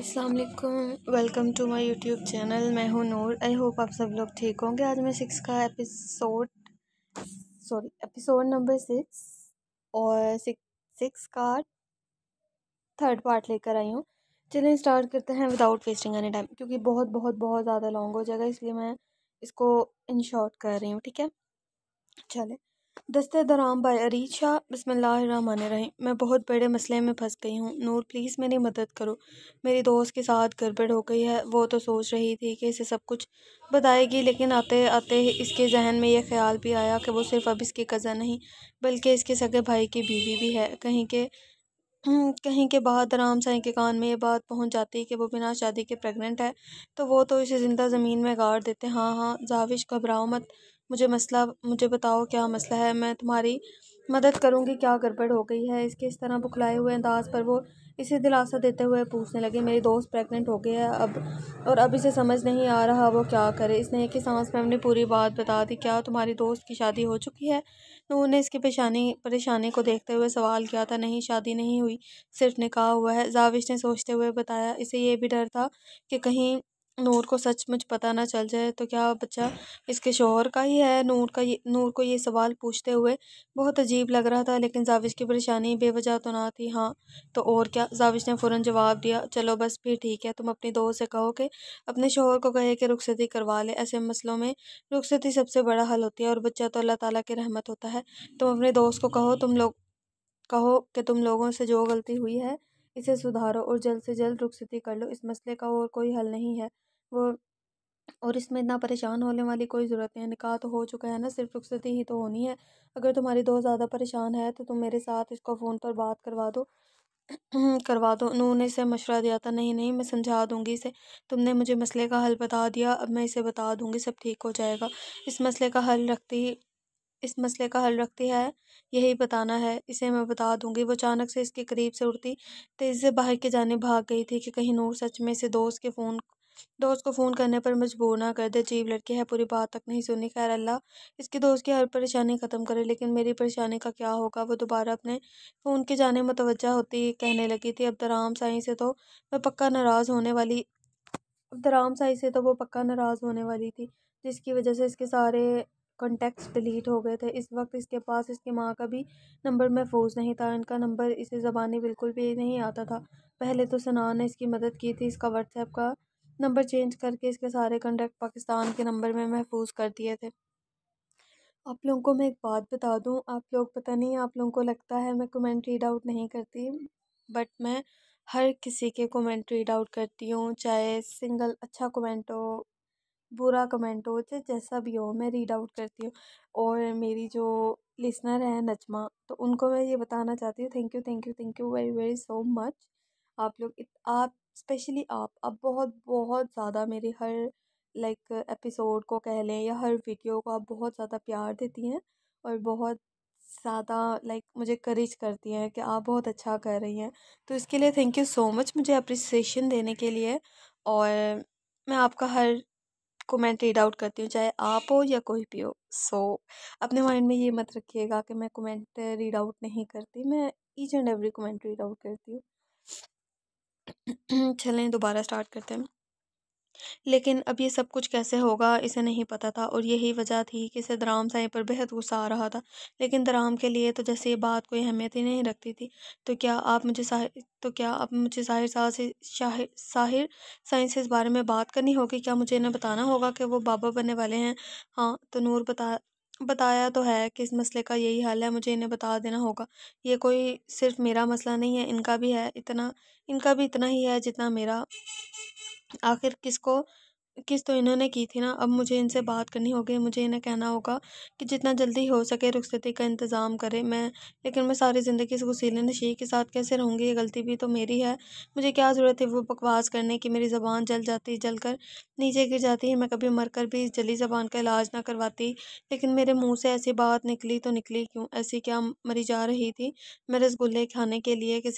अस्सलाम वालेकुम, welcome to my YouTube channel. मैं हूँ नूर। आई होप आप सब लोग ठीक होंगे। आज मैं एपिसोड नंबर 6 और सिक्स का थर्ड पार्ट लेकर आई हूँ। चलिए स्टार्ट करते हैं विदाउट वेस्टिंग एनी टाइम, क्योंकि बहुत बहुत बहुत ज़्यादा लॉन्ग हो जाएगा, इसलिए मैं इसको इन शॉर्ट कर रही हूँ। ठीक है, चले। दस्ते दराम बाय अरीज शाह। बिस्मिल्लाहिर्रहमानिर्रहीम। मैं बहुत बड़े मसले में फंस गई हूँ। नूर प्लीज़ मेरी मदद करो। मेरी दोस्त के साथ गड़बड़ हो गई है। वो तो सोच रही थी कि इसे सब कुछ बताएगी, लेकिन आते आते इसके जहन में यह ख्याल भी आया कि वो सिर्फ अब इसकी कज़न नहीं बल्कि इसके सगे भाई की बीवी भी है। कहीं के बाद राम साईं के कान में ये बात पहुंच जाती कि वो बिना शादी के प्रेग्नेंट है, तो वो तो इसे ज़िंदा ज़मीन में गाड़ देते। हाँ हाँ जाविश, घबराओ मत। मुझे बताओ क्या मसला है, मैं तुम्हारी मदद करूंगी। क्या गड़बड़ हो गई है? इसके इस तरह बुखलाए हुए अंदाज पर वो इसे दिलासा देते हुए पूछने लगी। मेरी दोस्त प्रेग्नेंट हो गई है अब इसे समझ नहीं आ रहा वो क्या करे। इसने एक ही सांस में अपनी पूरी बात बता दी। क्या तुम्हारी दोस्त की शादी हो चुकी है? नूर ने इसकी परेशानी को देखते हुए सवाल किया था। नहीं, शादी नहीं हुई, सिर्फ निकाह हुआ है, जाविश ने सोचते हुए बताया। इसे ये भी डर था कि कहीं नूर को सचमुच पता ना चल जाए तो क्या बच्चा इसके शोहर का ही है। नूर को ये सवाल पूछते हुए बहुत अजीब लग रहा था, लेकिन जाविश की परेशानी बेवजह तो ना थी। हाँ तो और क्या, जाविश ने फ़ौरन जवाब दिया। चलो बस फिर ठीक है, तुम अपनी दोस्त से कहो कि अपने शोहर को कहे कि रुखसती करवा ले। ऐसे मसलों में रुखसती सबसे बड़ा हल होती है, और बच्चा तो अल्लाह ताला की रहमत होता है। तुम अपने दोस्त को कहो कि तुम लोगों से जो गलती हुई है इसे सुधारो और जल्द से जल्द रुखसती कर लो। इस मसले का और कोई हल नहीं है वो, और इसमें इतना परेशान होने वाली कोई ज़रूरत नहीं है। निकाह तो हो चुका है ना, सिर्फ रुखसती ही तो होनी है। अगर तुम्हारी दोस्त ज़्यादा परेशान है तो तुम मेरे साथ इसको फ़ोन पर बात करवा दो। करवा दो। नूर ने इसे मशवरा दिया था। नहीं नहीं, मैं समझा दूंगी इसे। तुमने मुझे मसले का हल बता दिया, अब मैं इसे बता दूंगी, सब ठीक हो जाएगा। इस मसले का हल रखती इस मसले का हल रखती है, यही बताना है, इसे मैं बता दूंगी। वो अचानक से इसके करीब से उड़ती तेजी से बाहर की जाने भाग गई थी कि कहीं नूर सच में इसे दोस्त को फ़ोन करने पर मजबूर ना कर दे। अजीब लड़की है, पूरी बात तक नहीं सुनी। खैर अल्लाह इसकी दोस्त की हर परेशानी ख़त्म करे, लेकिन मेरी परेशानी का क्या होगा? वो दोबारा अपने फ़ोन की जाने मुतवज्जा होती कहने लगी थी। अब दराम साई से तो वो पक्का नाराज़ होने वाली थी, जिसकी वजह से इसके सारे कॉन्टेक्ट्स डिलीट हो गए थे। इस वक्त इसके पास इसकी माँ का भी नंबर महफूज नहीं था। इनका नंबर इसे ज़बानी बिल्कुल भी नहीं आता था। पहले तो सना ने इसकी मदद की थी, इसका व्हाट्सएप का नंबर चेंज करके इसके सारे कॉन्टैक्ट पाकिस्तान के नंबर में महफूज कर दिए थे। आप लोगों को मैं एक बात बता दूं, आप लोग पता नहीं, आप लोगों को लगता है मैं कमेंट रीड आउट नहीं करती, बट मैं हर किसी के कमेंट रीड आउट करती हूँ। चाहे सिंगल अच्छा कमेंट हो, बुरा कमेंट हो, चाहे जैसा भी हो, मैं रीड आउट करती हूँ। और मेरी जो लिसनर है नजमा, तो उनको मैं ये बताना चाहती हूँ, thank you thank you thank you very very so much. आप स्पेशली आप बहुत बहुत ज़्यादा मेरे हर एपिसोड को कह लें या हर वीडियो को आप बहुत ज़्यादा प्यार देती हैं, और बहुत ज़्यादा मुझे करेज करती हैं कि आप बहुत अच्छा कर रही हैं। तो इसके लिए थैंक यू सो मच, मुझे अप्रिसिएशन देने के लिए। और मैं आपका हर कमेंट रीड आउट करती हूँ, चाहे आप हो या कोई भी हो। अपने माइंड में ये मत रखिएगा कि मैं कमेंट रीड आउट नहीं करती, मैं each and every comment read out करती हूँ। चलें दोबारा स्टार्ट करते हैं। लेकिन अब ये सब कुछ कैसे होगा इसे नहीं पता था, और यही वजह थी कि इसे दराम साईं पर बेहद गुस्सा आ रहा था। लेकिन दराम के लिए तो जैसे ये बात कोई अहमियत ही नहीं रखती थी। क्या आप मुझे साहिर साईं से इस बारे में बात करनी होगी? क्या मुझे इन्हें बताना होगा कि वो बाबा बनने वाले हैं? हाँ तो नूर बताया तो है कि इस मसले का यही हल है, मुझे इन्हें बता देना होगा। ये कोई सिर्फ मेरा मसला नहीं है, इनका भी इतना ही है जितना मेरा। आखिर किस तो इन्होंने की थी ना। अब मुझे इनसे बात करनी होगी, मुझे इन्हें कहना होगा कि जितना जल्दी हो सके रुखसती का इंतज़ाम करें। लेकिन मैं सारी ज़िंदगी इस वसीले नशी के साथ कैसे रहूँगी? ये गलती भी तो मेरी है। मुझे क्या ज़रूरत है वो बकवास करने की? मेरी ज़बान जल कर नीचे गिर जाती है। मैं कभी मर कर भी इस जली ज़बान का इलाज ना करवाती, लेकिन मेरे मुँह से ऐसी बात निकली तो निकली क्यों? ऐसी क्या मरी जा रही थी मैं रसगुल्ले खाने के लिए कि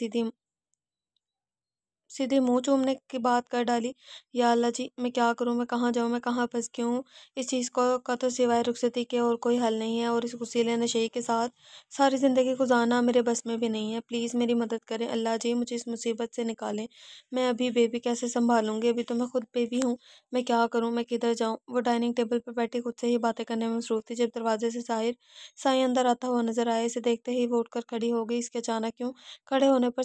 सीधे मुँह चूमने की बात कर डाली। या अल्लाह जी, मैं क्या करूँ, मैं कहाँ जाऊँ, मैं कहाँ फँस गई हूँ। इस चीज़ को का तो सिवाय रुखसती के और कोई हल नहीं है, और इस वसीले नशे के साथ सारी ज़िंदगी गुजारना मेरे बस में भी नहीं है। प्लीज़ मेरी मदद करें अल्लाह जी, मुझे इस मुसीबत से निकालें। मैं अभी बेबी कैसे सँभालूँगी? अभी तो मैं खुद बेबी हूँ। मैं क्या करूँ, मैं किधर जाऊँ? वो डाइनिंग टेबल पर बैठी खुद से ही बातें करने में मसरूफ़ थी, जब दरवाज़े से साईं अंदर आता हुआ नज़र आया। इसे देखते ही वो उठकर खड़ी हो गई। इसके अचानक क्यों खड़े होने पर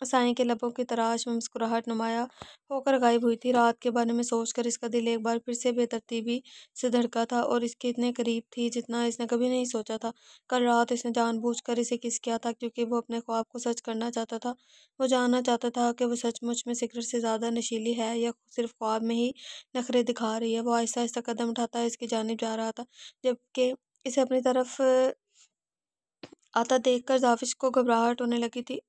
साईं के लबों की तराश में मुस्कुराहट नुमाया होकर गायब हुई थी। रात के बारे में सोचकर इसका दिल एक बार फिर से बेतरतीबी से धड़का था, और इसके इतने करीब थी जितना इसने कभी नहीं सोचा था। कल रात इसने जानबूझकर इसे किस किया था, क्योंकि वो अपने ख्वाब को सच करना चाहता था। वो जानना चाहता था कि वो सचमुच में सिगरेट से ज़्यादा नशीली है, या सिर्फ ख्वाब में ही नखरे दिखा रही है। वो आहिस्ता आहिस्ता कदम उठाता इसकी जानिब जा रहा था, जबकि इसे अपनी तरफ आता देखकर जाविश को घबराहट होने लगी थी।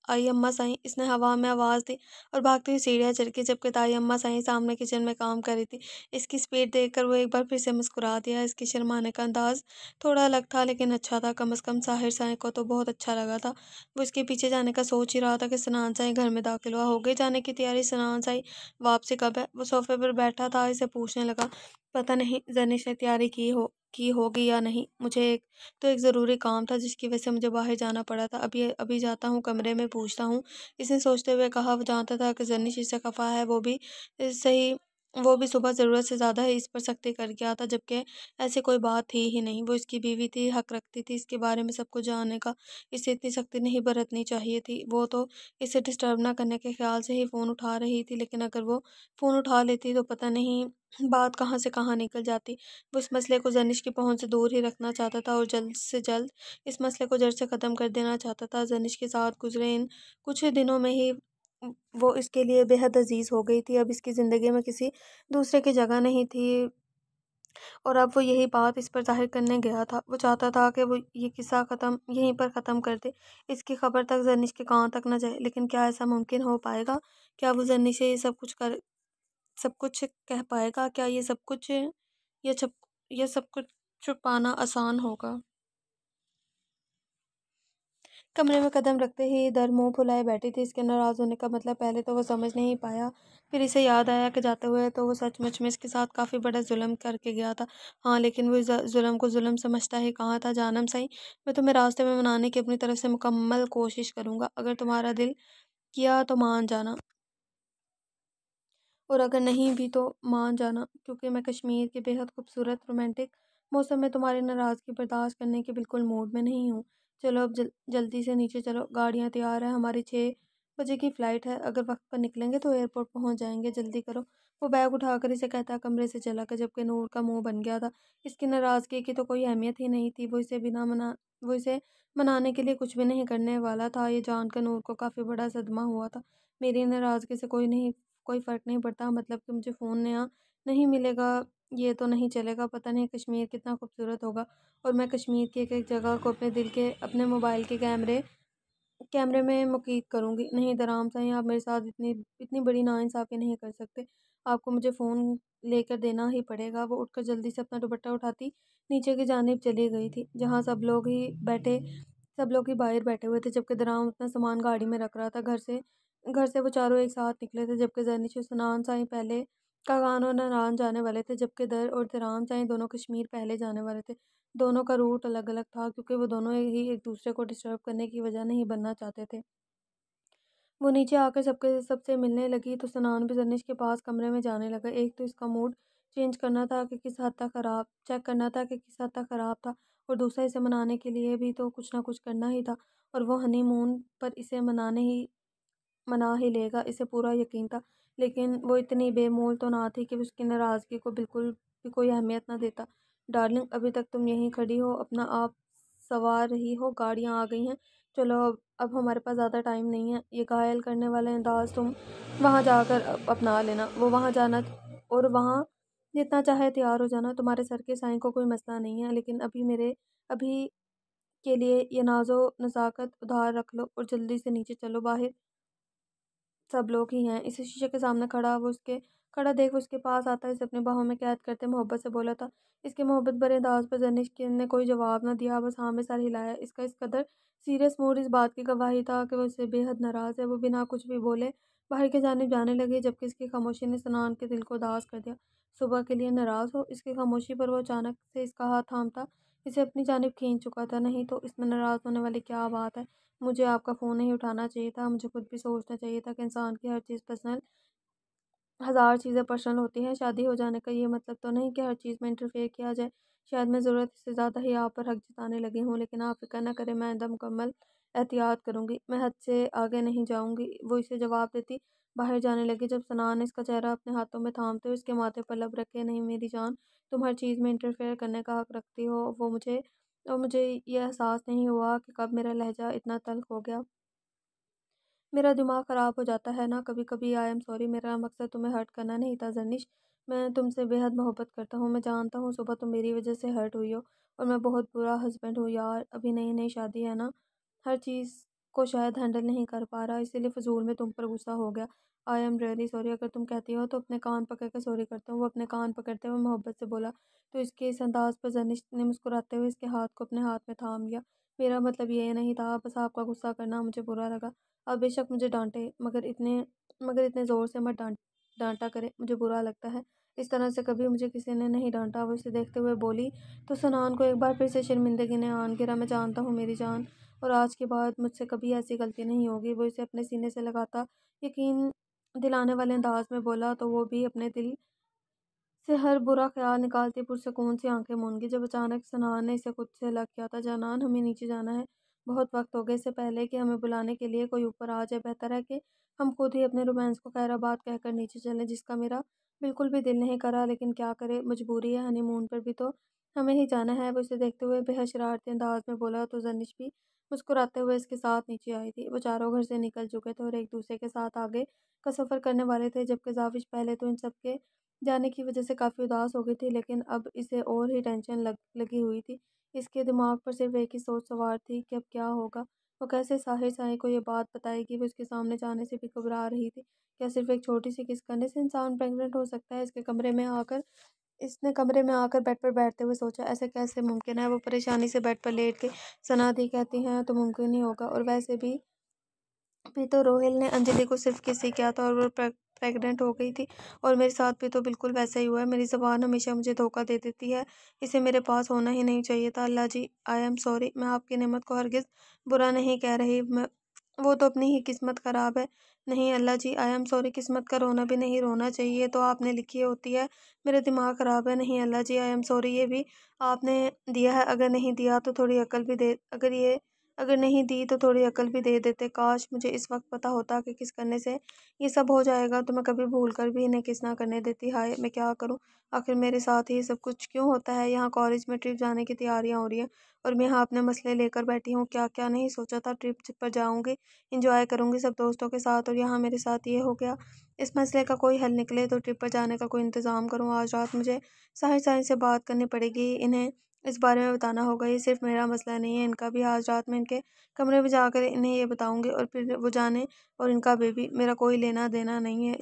आई अम्मा साईं, इसने हवा में आवाज़ दी और भागती हुई सीढ़ियाँ चढ़ गई, जबकि ताई अम्मा साईं सामने किचन में काम कर रही थी। इसकी स्पीड देखकर वो एक बार फिर से मुस्कुरा दिया। इसकी शर्माने का अंदाज़ थोड़ा अलग था, लेकिन अच्छा था। कम से कम साहिर साईं को तो बहुत अच्छा लगा था। वो इसके पीछे जाने का सोच ही रहा था कि सनान साईं घर में दाखिल हुआ। हो गई जाने की तैयारी? सनान साईं वापसी कब है? वो सोफे पर बैठा था, इसे पूछने लगा। पता नहीं जनिश ने तैयारी की होगी या नहीं। मुझे एक ज़रूरी काम था, जिसकी वजह से मुझे बाहर जाना पड़ा था। अभी अभी जाता हूँ, कमरे में पूछता हूँ। इसने सोचते हुए कहा। वो जानता था कि जन्निश इससे खफा है, सही वो भी सुबह ज़रूरत से ज़्यादा ही इस पर सख्ती कर गया था, जबकि ऐसी कोई बात थी ही नहीं। वो इसकी बीवी थी, हक रखती थी इसके बारे में सब कुछ जानने का। इससे इतनी सख्ती नहीं बरतनी चाहिए थी। वो तो इसे डिस्टर्ब ना करने के ख्याल से ही फ़ोन उठा रही थी, लेकिन अगर वो फ़ोन उठा लेती तो पता नहीं बात कहाँ से कहाँ निकल जाती। वो इस मसले को जनिश की पहुंच से दूर ही रखना चाहता था, और जल्द से जल्द इस मसले को जड़ से ख़त्म कर देना चाहता था। जनिश के साथ गुजरे इन कुछ ही दिनों में ही वो इसके लिए बेहद अजीज़ हो गई थी। अब इसकी ज़िंदगी में किसी दूसरे की जगह नहीं थी, और अब वो यही बात इस पर ज़ाहिर करने गया था। वो चाहता था कि वो ये किस्सा यहीं पर ख़त्म कर दे। इसकी खबर तक जनिश के कान तक न जाए, लेकिन क्या ऐसा मुमकिन हो पाएगा? क्या वो जनिश से ये सब कुछ कह पाएगा? क्या ये सब ये सब कुछ छुपाना आसान होगा? कमरे में कदम रखते ही इधर मुंह फुलाए बैठी थी। इसके नाराज़ होने का मतलब पहले तो वो समझ नहीं पाया। फिर इसे याद आया कि जाते हुए तो वो सचमुच में इसके साथ काफ़ी बड़ा जुल्म करके गया था। हाँ, लेकिन वो इस जुल्म को जुल्म समझता ही कहाँ था। जानम सही, मैं तुम्हें रास्ते में मनाने की अपनी तरफ से मुकम्मल कोशिश करूँगा। अगर तुम्हारा दिल किया तो मान जाना, और अगर नहीं भी तो मान जाना, क्योंकि मैं कश्मीर के बेहद खूबसूरत रोमांटिक मौसम में तुम्हारी नाराज़गी बर्दाश्त करने के बिल्कुल मूड में नहीं हूँ। चलो अब जल्दी से नीचे चलो, गाड़ियाँ तैयार है, हमारी 6 बजे की फ़्लाइट है। अगर वक्त पर निकलेंगे तो एयरपोर्ट पहुँच जाएंगे, जल्दी करो। वो बैग उठाकर इसे कहता कमरे से चला गया, जबकि नूर का मुंह बन गया था। इसकी नाराज़गी की तो कोई अहमियत ही नहीं थी। वो इसे मनाने के लिए कुछ भी नहीं करने वाला था। ये जानकर नूर को काफ़ी बड़ा सदमा हुआ था। मेरी नाराज़गी से कोई फ़र्क नहीं पड़ता, मतलब कि मुझे फ़ोन नया नहीं मिलेगा, ये तो नहीं चलेगा। पता नहीं कश्मीर कितना खूबसूरत होगा, और मैं कश्मीर की एक-एक जगह को अपने मोबाइल के कैमरे में मुक़य्यद करूँगी। नहीं दराम साईं, आप मेरे साथ इतनी इतनी बड़ी नाइंसाफ़ी नहीं कर सकते। आपको मुझे फ़ोन लेकर देना ही पड़ेगा। वो उठकर जल्दी से अपना दुपट्टा उठाती नीचे की जानिब चली गई थी, जहाँ सब लोग ही बाहर बैठे हुए थे, जबकि दराम अपना सामान गाड़ी में रख रहा था। घर से वो चारों एक साथ निकले थे, जबकि ज़रनिश और सनान साईं पहले कागान और नारायण जाने वाले थे, जबकि दर और दराम साईं दोनों कश्मीर पहले जाने वाले थे। दोनों का रूट अलग-अलग था, क्योंकि वो दोनों ही एक दूसरे को डिस्टर्ब करने की वजह नहीं बनना चाहते थे। वो नीचे आकर सबसे मिलने लगी तो सनान भी जनिश के पास कमरे में जाने लगा। एक तो इसका मूड चेक करना था कि किस हद तक ख़राब था, और दूसरा इसे मनाने के लिए भी तो कुछ ना कुछ करना ही था, और वो हनीमून पर इसे मना ही लेगा, इसे पूरा यकीन था। लेकिन वो इतनी बेमोल तो ना थी कि उसकी नाराज़गी को बिल्कुल भी कोई अहमियत ना देता। डार्लिंग, अभी तक तुम यहीं खड़ी हो, अपना आप सवार रही हो, गाड़ियाँ आ गई हैं। चलो अब हमारे पास ज़्यादा टाइम नहीं है। ये घायल करने वाला अंदाज़ तुम वहाँ जाकर अपना लेना। वो वहाँ जाना, और वहाँ जितना चाहे तैयार हो जाना। तुम्हारे सर के साईं को कोई मसला नहीं है, लेकिन अभी के लिए ये नाज़ो नज़ाकत उधार रख लो, और जल्दी से नीचे चलो बाहर। सब लोग ही हैं। इसी शीशे के सामने खड़ा देख वो उसके पास आता है, इसे अपनी बाहों में कैद करते मोहब्बत से बोला था। इसके मोहब्बत भरे अंदाज पर जनिश ने कोई जवाब न दिया, बस हाँ में सर हिलाया। इसका इस कदर सीरियस मूड इस बात की गवाही था कि वो इससे बेहद नाराज़ है। वो बिना कुछ भी बोले बाहर की जानिब जाने लगी, जबकि इसकी खामोशी ने सनान के दिल को उदास कर दिया। सुबह के लिए नाराज़ हो? इसकी खामोशी पर वो अचानक से इसका हाथ थामता इसे अपनी जानिब खींच चुका था। नहीं तो इसमें नाराज़ होने वाली क्या बात है? मुझे आपका फ़ोन नहीं उठाना चाहिए था, मुझे खुद भी सोचना चाहिए था कि इंसान की हर चीज़ पर्सनल, हज़ार चीज़ें पर्सनल होती हैं। शादी हो जाने का ये मतलब तो नहीं कि हर चीज़ में इंटरफेयर किया जाए। शायद मैं ज़रूरत से ज़्यादा ही आप पर हक जताने लगी हूँ, लेकिन आप फ़िक्र न करें, मैं आइंदा मुकम्मल एहतियात करूँगी, मैं हद से आगे नहीं जाऊँगी। वो इसे जवाब देती बाहर जाने लगी, जब सनान ने इसका चेहरा अपने हाथों में थामते हुए इसके माथे पर लब रखे। नहीं मेरी जान, तुम हर चीज़ में इंटरफेयर करने का हक रखती हो। मुझे ये एहसास नहीं हुआ कि कब मेरा लहजा इतना तल्ख़ हो गया। मेरा दिमाग ख़राब हो जाता है ना कभी-कभी। आई एम सॉरी, मेरा मकसद तुम्हें हर्ट करना नहीं था ज़नीश। मैं तुमसे बेहद मोहब्बत करता हूँ। मैं जानता हूँ सुबह तुम मेरी वज़ह से हर्ट हुई हो, और मैं बहुत बुरा हस्बैंड हूँ यार। अभी नई-नई शादी है ना, हर चीज़ को शायद हैंडल नहीं कर पा रहा, इसीलिए फ़िज़ूल में तुम पर गुस्सा हो गया। I am really sorry. अगर तुम कहती हो तो अपने कान पकड़ के सॉरी करता हूँ। वो अपने कान पकड़ते हुए मोहब्बत से बोला। तो इसके इस अंदाज़ पर ज़निश ने मुस्कुराते हुए इसके हाथ को अपने हाथ में थाम लिया। मेरा मतलब ये नहीं था, बस आपका गुस्सा करना मुझे बुरा लगा। आप बेशक मुझे डांटे, मगर इतने ज़ोर से मत डांटा करें, मुझे बुरा लगता है। इस तरह से कभी मुझे किसी ने नहीं डांटा। वो इसे देखते हुए बोली तो सनान को एक बार फिर से शर्मिंदगी ने आन गिरा। मैं जानता हूँ मेरी जान, और आज के बाद मुझसे कभी ऐसी गलती नहीं होगी। वो इसे अपने सीने से लगाता यकीन दिलाने वाले अंदाज में बोला, तो वो भी अपने दिल से हर बुरा ख्याल निकालती पुरसकून सी आंखें मूंद गई, जब अचानक सनान ने इसे खुद से अलग किया था। जानान, हमें नीचे जाना है, बहुत वक्त हो गया। इससे पहले कि हमें बुलाने के लिए कोई ऊपर आ जाए, बेहतर है कि हम खुद ही अपने रोमांस को खैराबाद कहकर नीचे चलें, जिसका मेरा बिल्कुल भी दिल नहीं करा, लेकिन क्या करे, मजबूरी है। हनीमून पर भी तो हमें ही जाना है। वो इसे देखते हुए बेहद शरारती अंदाज में बोला, तो जनिश भी मुस्कुराते हुए इसके साथ नीचे आई थी। वो चारों घर से निकल चुके थे और एक दूसरे के साथ आगे का सफ़र करने वाले थे, जबकि जाविश पहले तो इन सबके जाने की वजह से काफ़ी उदास हो गई थी, लेकिन अब इसे और ही टेंशन लगी हुई थी। इसके दिमाग पर सिर्फ एक ही सोच सवार थी कि अब क्या होगा। वो कैसे साहिर साई को ये बात बताएगी। वो इसके सामने जाने से भी घबरा रही थी। क्या सिर्फ एक छोटी सी किस करने से इंसान प्रेग्नेंट हो सकता है? इसने कमरे में आकर बेड पर बैठते हुए सोचा, ऐसे कैसे मुमकिन है? वो परेशानी से बेड पर लेट के सना दी कहती हैं तो मुमकिन ही होगा, और वैसे भी तो रोहिल ने अंजलि को सिर्फ किस ही किया था और वो प्रेग्नेंट हो गई थी, और मेरे साथ भी तो बिल्कुल वैसा ही हुआ है। मेरी ज़बान हमेशा मुझे धोखा दे देती है, इसे मेरे पास होना ही नहीं चाहिए था। अल्लाह जी, आई एम सॉरी। मैं आपकी नेमत को हरगिज़ बुरा नहीं कह रही, मैं वो तो अपनी ही किस्मत ख़राब है। नहीं अल्लाह जी, आई एम सॉरी। किस्मत का रोना भी नहीं रोना चाहिए तो आपने लिखी होती है। मेरा दिमाग ख़राब है। नहीं अल्लाह जी, आई एम सॉरी। ये भी आपने दिया है, अगर नहीं दिया तो थोड़ी अकल भी दे अगर नहीं दी तो थोड़ी अकल भी दे देते। काश मुझे इस वक्त पता होता कि किस करने से ये सब हो जाएगा, तो मैं कभी भूल कर भी इन्हें किस ना करने देती। हाय, मैं क्या करूं? आखिर मेरे साथ ही ये सब कुछ क्यों होता है? यहाँ कॉलेज में ट्रिप जाने की तैयारियां हो रही हैं और मैं यहाँ अपने मसले लेकर बैठी हूँ। क्या क्या नहीं सोचा था, ट्रिप पर जाऊँगी, इंजॉय करूँगी सब दोस्तों के साथ, और यहाँ मेरे साथ ये हो गया। इस मसले का कोई हल निकले तो ट्रिप पर जाने का कोई इंतज़ाम करूँ। आज रात मुझे साहिर साहिर से बात करनी पड़ेगी, इन्हें इस बारे में बताना होगा। ये सिर्फ मेरा मसला नहीं है, इनका भी। आज रात में इनके कमरे में जाकर इन्हें ये बताऊंगी, और फिर वो जाने और इनका बेबी, मेरा कोई लेना देना नहीं है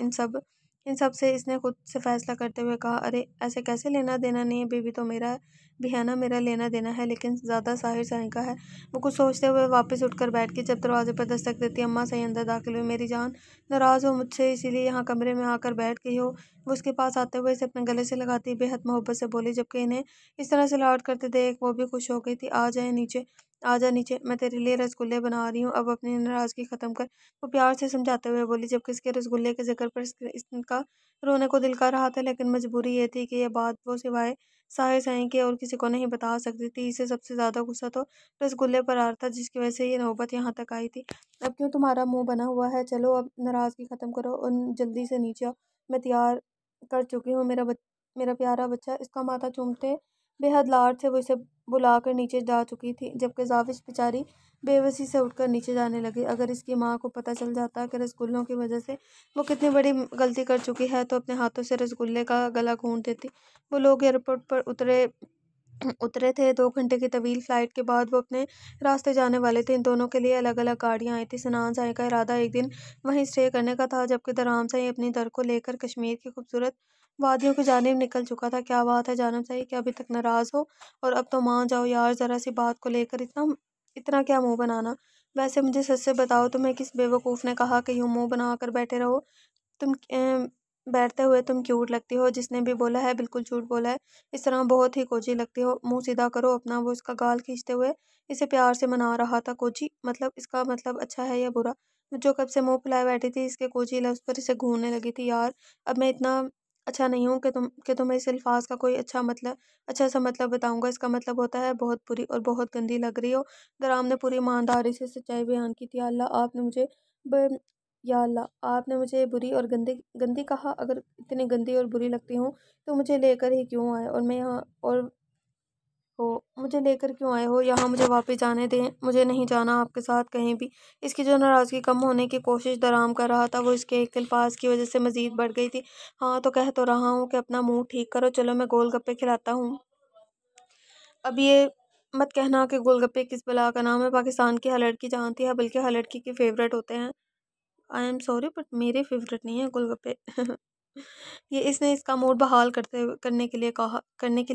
इन सब से। इसने खुद से फैसला करते हुए कहा, अरे ऐसे कैसे लेना देना नहीं है? बेबी तो मेरा भी है ना, मेरा लेना देना है, लेकिन ज़्यादा साहिर साई का है। वो कुछ सोचते हुए वापस उठकर बैठ गई। जब दरवाजे पर दस्तक देती अम्मा सही अंदर दाखिल हुई। मेरी जान, नाराज़ हो मुझसे इसीलिए यहाँ कमरे में आकर बैठ गई हो? वो उसके पास आते हुए इसे अपने गले से लगाती बेहद मोहब्बत से बोली, जबकि इन्हें इस तरह से लाड करते देख वो भी खुश हो गई थी। आ जाए नीचे, आजा नीचे, मैं तेरे लिए रसगुल्ले बना रही हूँ, अब अपनी नाराज़गी ख़त्म कर। वो प्यार से समझाते हुए बोली, जबकि इसके रसगुल्ले के जिक्र पर इसका रोने को दिल कर रहा था, लेकिन मजबूरी ये थी कि यह बात वो सिवाय साहिर साई के और किसी को नहीं बता सकती थी। इसे सबसे ज़्यादा गुस्सा तो रसगुल्ले पर आ रहा था, जिसकी वजह से ये नौबत यहाँ तक आई थी। अब क्यों तुम्हारा मुंह बना हुआ है? चलो अब नाराज़गी ख़त्म करो और जल्दी से नीचे आओ। मैं तैयार कर चुकी हूँ। मेरा प्यारा बच्चा। इसका माथा चूमते बेहद लाड से वो इसे बुलाकर नीचे जा चुकी थी, जबकि जाविश बेचारी बेबसी से उठकर नीचे जाने लगी। अगर इसकी माँ को पता चल जाता कि रसगुल्लों की वजह से वो कितनी बड़ी गलती कर चुकी है, तो अपने हाथों से रसगुल्ले का गला घूंट देती। वो लोग एयरपोर्ट पर उतरे उतरे थे। 2 घंटे की तवील फ़्लाइट के बाद वो अपने रास्ते जाने वाले थे। इन दोनों के लिए अलग अलग गाड़ियाँ आई थी। सनान साई का इरादा एक दिन वहीं स्टे करने का था, जबकि दराम साई अपनी दर को लेकर कश्मीर की खूबसूरत वादियों की जानिब निकल चुका था। क्या बात है जानम साई, क्या अभी तक नाराज़ हो? और अब तो मान जाओ यार, ज़रा सी बात को लेकर इतना इतना क्या मुंह बनाना। वैसे मुझे सच से बताओ, तुम्हें किस बेवकूफ़ ने कहा कि यूँ मुंह बना कर बैठे रहो? तुम बैठते हुए तुम क्यूट लगती हो। जिसने भी बोला है बिल्कुल झूठ बोला है। इस तरह बहुत ही कोजी लगती हो। मुंह सीधा करो अपना। वो इसका गाल खींचते हुए इसे प्यार से मना रहा था। कोजी मतलब, इसका मतलब अच्छा है या बुरा? जो कब से मुंह फुलाए बैठी थी, इसके कोजी लफ्ज पर इसे घूरने लगी थी। यार अब मैं इतना अच्छा नहीं हूँ कि तुम्हें इस अल्फाज का कोई अच्छा सा मतलब बताऊंगा। इसका मतलब होता है बहुत बुरी और बहुत गंदी लग रही हो। दराम ने पूरी ईमानदारी से सच्चाई बयान की थी। अल्लाह आपने मुझे या अल्लाह आपने मुझे बुरी और गंदी गंदी कहा। अगर इतनी गंदी और बुरी लगती हूँ तो मुझे लेकर ही क्यों आए? और मैं यहाँ और हो मुझे लेकर क्यों आए हो यहाँ? मुझे वापस जाने दें। मुझे नहीं जाना आपके साथ कहीं भी। इसकी जो नाराज़गी कम होने की कोशिश दराम कर रहा था, वो इसके एक अल्फाज की वजह से मजीद बढ़ गई थी। हाँ तो कह तो रहा हूँ कि अपना मुंह ठीक करो। चलो मैं गोलगप्पे खिलाता हूँ। अब ये मत कहना कि गोलगप्पे किस बला का नाम है। पाकिस्तान की हर लड़की जानती है, बल्कि हर लड़की के फेवरेट होते हैं। आई एम सॉरी बट मेरे फेवरेट नहीं है गोलगप्पे। ये इसने इसका मूड बहाल करने के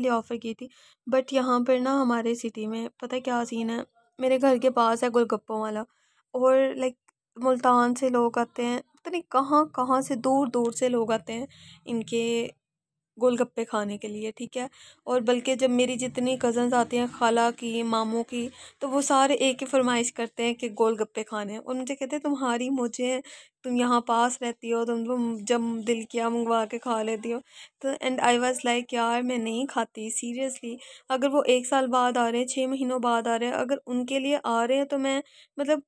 लिए ऑफ़र की थी। बट यहाँ पर ना हमारे सिटी में पता है क्या सीन है? मेरे घर के पास है गोलगप्पों वाला। और लाइक मुल्तान से लोग आते हैं, पता नहीं कहाँ कहाँ से, दूर दूर से लोग आते हैं इनके गोलगप्पे खाने के लिए, ठीक है। और बल्कि जब मेरी जितनी कज़न्स आती हैं, खाला की, मामू की, तो वो सारे एक ही फरमाइश करते हैं कि गोलगप्पे खाने हैं। और मुझे कहते हैं तुम्हारी मुझे, तुम यहाँ पास रहती हो, तुम जब दिल किया मंगवा के खा लेती हो। तो एंड आई वाज लाइक यार मैं नहीं खाती सीरियसली। अगर वो 1 साल बाद आ रहे हैं, 6 महीनों बाद आ रहे हैं, अगर उनके लिए आ रहे हैं तो मैं मतलब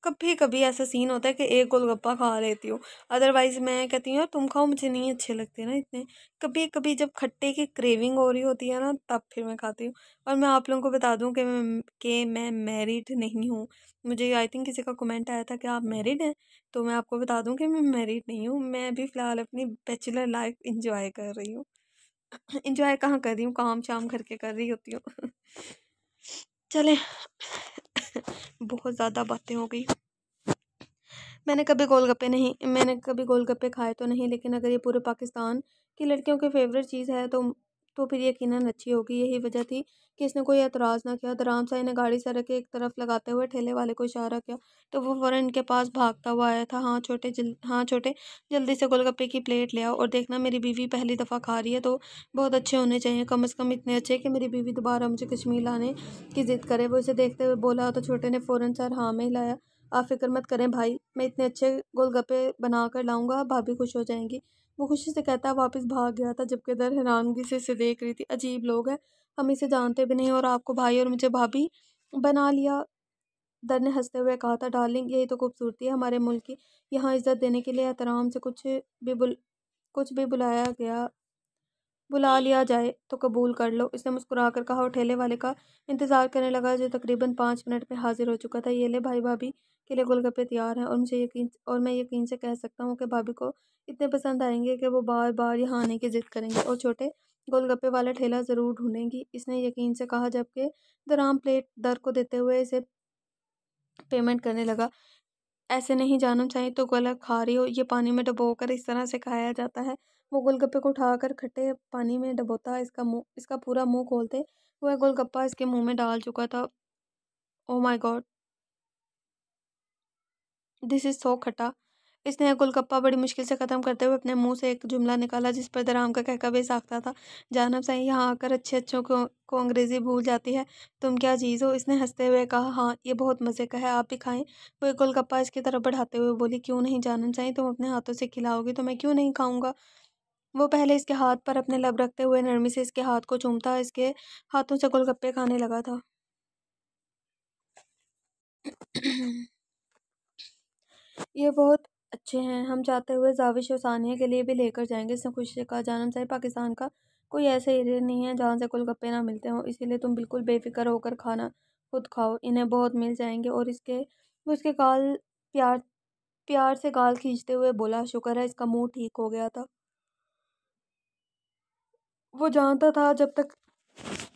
कभी कभी ऐसा सीन होता है कि एक गोलगप्पा खा लेती हूँ। अदरवाइज मैं कहती हूँ यार तुम खाओ, मुझे नहीं अच्छे लगते ना इतने। कभी कभी जब खट्टे की क्रेविंग हो रही होती है ना, तब फिर मैं खाती हूँ। और मैं आप लोगों को बता दूं कि मैं मैरिड नहीं हूँ। मुझे आई थिंक किसी का कमेंट आया था कि आप मैरिड हैं, तो मैं आपको बता दूं कि मैं मैरिड नहीं हूँ। मैं अभी फ़िलहाल अपनी बैचलर लाइफ इंजॉय कर रही हूँ। इंजॉय कहाँ कर रही हूँ, काम शाम करके कर रही होती हूँ। चलें। बहुत ज़्यादा बातें हो गई। मैंने कभी गोलगप्पे खाए तो नहीं, लेकिन अगर ये पूरे पाकिस्तान की लड़कियों की फेवरेट चीज़ है तो फिर यकीनन अच्छी होगी। यही वजह थी कि इसने कोई एतराज़ ना किया। तो राम साई ने गाड़ी सड़क के एक तरफ लगाते हुए ठेले वाले को इशारा किया, तो वो फ़ौरन इनके पास भागता हुआ आया था। हाँ छोटे, जल्दी से गोलगप्पे की प्लेट ले आओ। और देखना, मेरी बीवी पहली दफ़ा खा रही है तो बहुत अच्छे होने चाहिए, कम से कम इतने अच्छे कि मेरी बीवी दोबारा मुझे कश्मीर लाने की ज़िद करे। वो इसे देखते हुए बोला, तो छोटे ने फ़ौरन सर हाँ में हिलाया। आप फिक्र मत करें भाई, मैं इतने अच्छे गोलगप्पे बना कर लाऊंगा, भाभी खुश हो जाएंगी। वो खुशी से कहता वापस भाग गया था, जबकि दर हैरानगी से इसे देख रही थी। अजीब लोग हैं, हम इसे जानते भी नहीं और आपको भाई और मुझे भाभी बना लिया। दर ने हंसते हुए कहा था, डार्लिंग यही तो खूबसूरती है हमारे मुल्क की। यहाँ इज्जत देने के लिए एहतराम से कुछ भी बुला लिया जाए तो कबूल कर लो, इसने मुस्कुराकर कहा। और ठेले वाले का इंतज़ार करने लगा, जो तकरीबन 5 मिनट में हाजिर हो चुका था। ये ले भाई, भाभी के लिए गोलगप्पे तैयार हैं। और मैं यकीन से कह सकता हूँ कि भाभी को इतने पसंद आएंगे कि वो बार बार यहाँ आने की ज़िद करेंगे और छोटे गोलगप्पे वाला ठेला ज़रूर ढूंढेंगी, इसने यकीन से कहा, जबकि दराम प्लेट दर को देते हुए इसे पेमेंट करने लगा। ऐसे नहीं जानना चाहिए तो गलत खा रही हो, ये पानी में डुबोकर इस तरह से खाया जाता है। वो गोलगप्पे को उठाकर खट्टे पानी में डुबोता, इसका पूरा मुंह खोलते वह गोलगप्पा इसके मुंह में डाल चुका था। Oh my God, this is so खट्टा। इसने यह गोलगप्पा बड़ी मुश्किल से ख़त्म करते हुए अपने मुंह से एक जुमला निकाला, जिस पर दराम का कहका बेसाख्ता था। जानब सही यहाँ आकर अच्छे अच्छों को अंग्रेज़ी भूल जाती है। तुम क्या चीज़ हो? इसने हंसते हुए कहा। हाँ ये बहुत मज़े का है, आप भी खाएं। वो एक गोलगप्पा इसकी तरफ बढ़ाते हुए बोली, क्यों नहीं जानना चाहिए, तुम अपने हाथों से खिलाओगी तो मैं क्यों नहीं खाऊंगा। वो पहले इसके हाथ पर अपने लब रखते हुए नरमी से इसके हाथ को चूमता इसके हाथों से गोलगप्पे खाने लगा था। ये बहुत अच्छे हैं, हम जाते हुए जाविश और सानिया के लिए भी लेकर जाएंगे, इसने खुशी से कहा। जानम साहिब, पाकिस्तान का कोई ऐसा एरिया नहीं है जहाँ से गोलगप्पे ना मिलते हो, इसीलिए तुम बिल्कुल बेफिक्र होकर खाना खुद खाओ, इन्हें बहुत मिल जाएंगे। और वो इसके गाल प्यार प्यार से गाल खींचते हुए बोला, शुक्र है इसका मुंह ठीक हो गया था। वो जानता था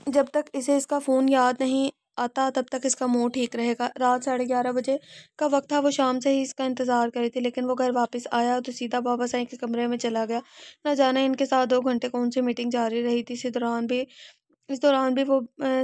जब तक इसे इसका फ़ोन याद नहीं आता तब तक इसका मूड ठीक रहेगा। रात 11:30 बजे का वक्त था। वो शाम से ही इसका इंतज़ार कर रही थी, लेकिन वो घर वापस आया तो सीधा बाबा साईं के कमरे में चला गया। ना जाने इनके साथ 2 घंटे कौन सी मीटिंग जारी रही थी। इस दौरान भी वो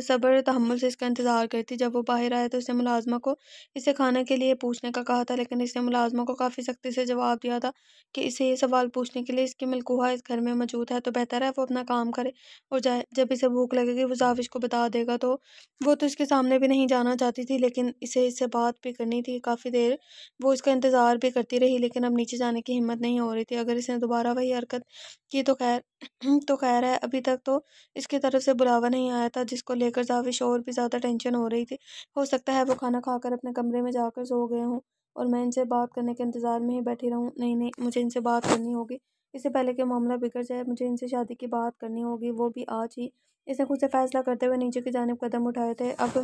सब्र तहम्मुल से इसका इंतज़ार करती। जब वो बाहर आया तो उसने मुलाज़िमा को इसे खाने के लिए पूछने का कहा था, लेकिन इसने मुलाज़िमा को काफ़ी सख्ती से जवाब दिया था कि इसे ये सवाल पूछने के लिए इसकी मलकूहा इस घर में मौजूद है, तो बेहतर है वो अपना काम करे और जाए। जब इसे भूख लगेगी वो जाविश को बता देगा। तो वो तो इसके सामने भी नहीं जाना चाहती थी, लेकिन इसे इससे बात भी करनी थी। काफ़ी देर वो इसका इंतज़ार भी करती रही, लेकिन अब नीचे जाने की हिम्मत नहीं हो रही थी। अगर इसने दोबारा वही हरकत की तो खैर तो खैर है। अभी तक तो इसकी तरफ से बुलावा नहीं आया था, जिसको लेकर जाविश और भी ज़्यादा टेंशन हो रही थी। हो सकता है वो खाना खाकर अपने कमरे में जाकर सो गए हों और मैं इनसे बात करने के इंतज़ार में ही बैठी रहूं। नहीं नहीं, मुझे इनसे बात करनी होगी। इससे पहले कि मामला बिगड़ जाए, मुझे इनसे शादी की बात करनी होगी, वो भी आज ही। इसने खुद से फैसला करते हुए नीचे की जानिब कदम उठाए थे। अब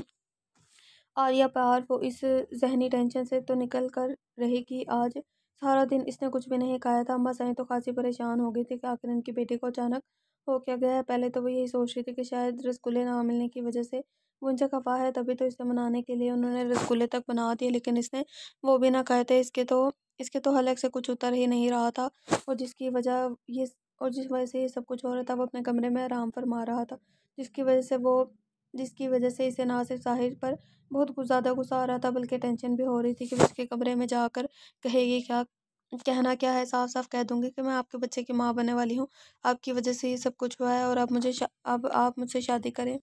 आलिया पार वो इस ज़हनी टेंशन से तो निकल कर रहेगी। आज सारा दिन इसने कुछ भी नहीं खाया था। अम्मा साईं तो खासी परेशान हो गई थी कि आखिर इनकी बेटी को अचानक हो क्या गया है। पहले तो वो यही सोच रही थी कि शायद रसगुल्ले ना मिलने की वजह से वो इनसे खफा है, तभी तो इसे मनाने के लिए उन्होंने रसगुल्ले तक बना दिए, लेकिन इसने वो भी ना खाए थे। इसके तो हलक से कुछ उतर ही नहीं रहा था और जिस वजह से ये सब कुछ हो रहा था, वो अपने कमरे में आराम फरमा रहा था, जिसकी वजह से वो जिसकी वजह से इसे ना सिर्फ साहिर पर बहुत कुछ ज़्यादा गुस्सा आ रहा था, बल्कि टेंशन भी हो रही थी कि वो उसके कमरे में जाकर कहेगी क्या। कहना क्या है, साफ साफ कह दूंगी कि मैं आपके बच्चे की माँ बनने वाली हूँ। आपकी वजह से ये सब कुछ हुआ है और अब आप मुझसे शादी करें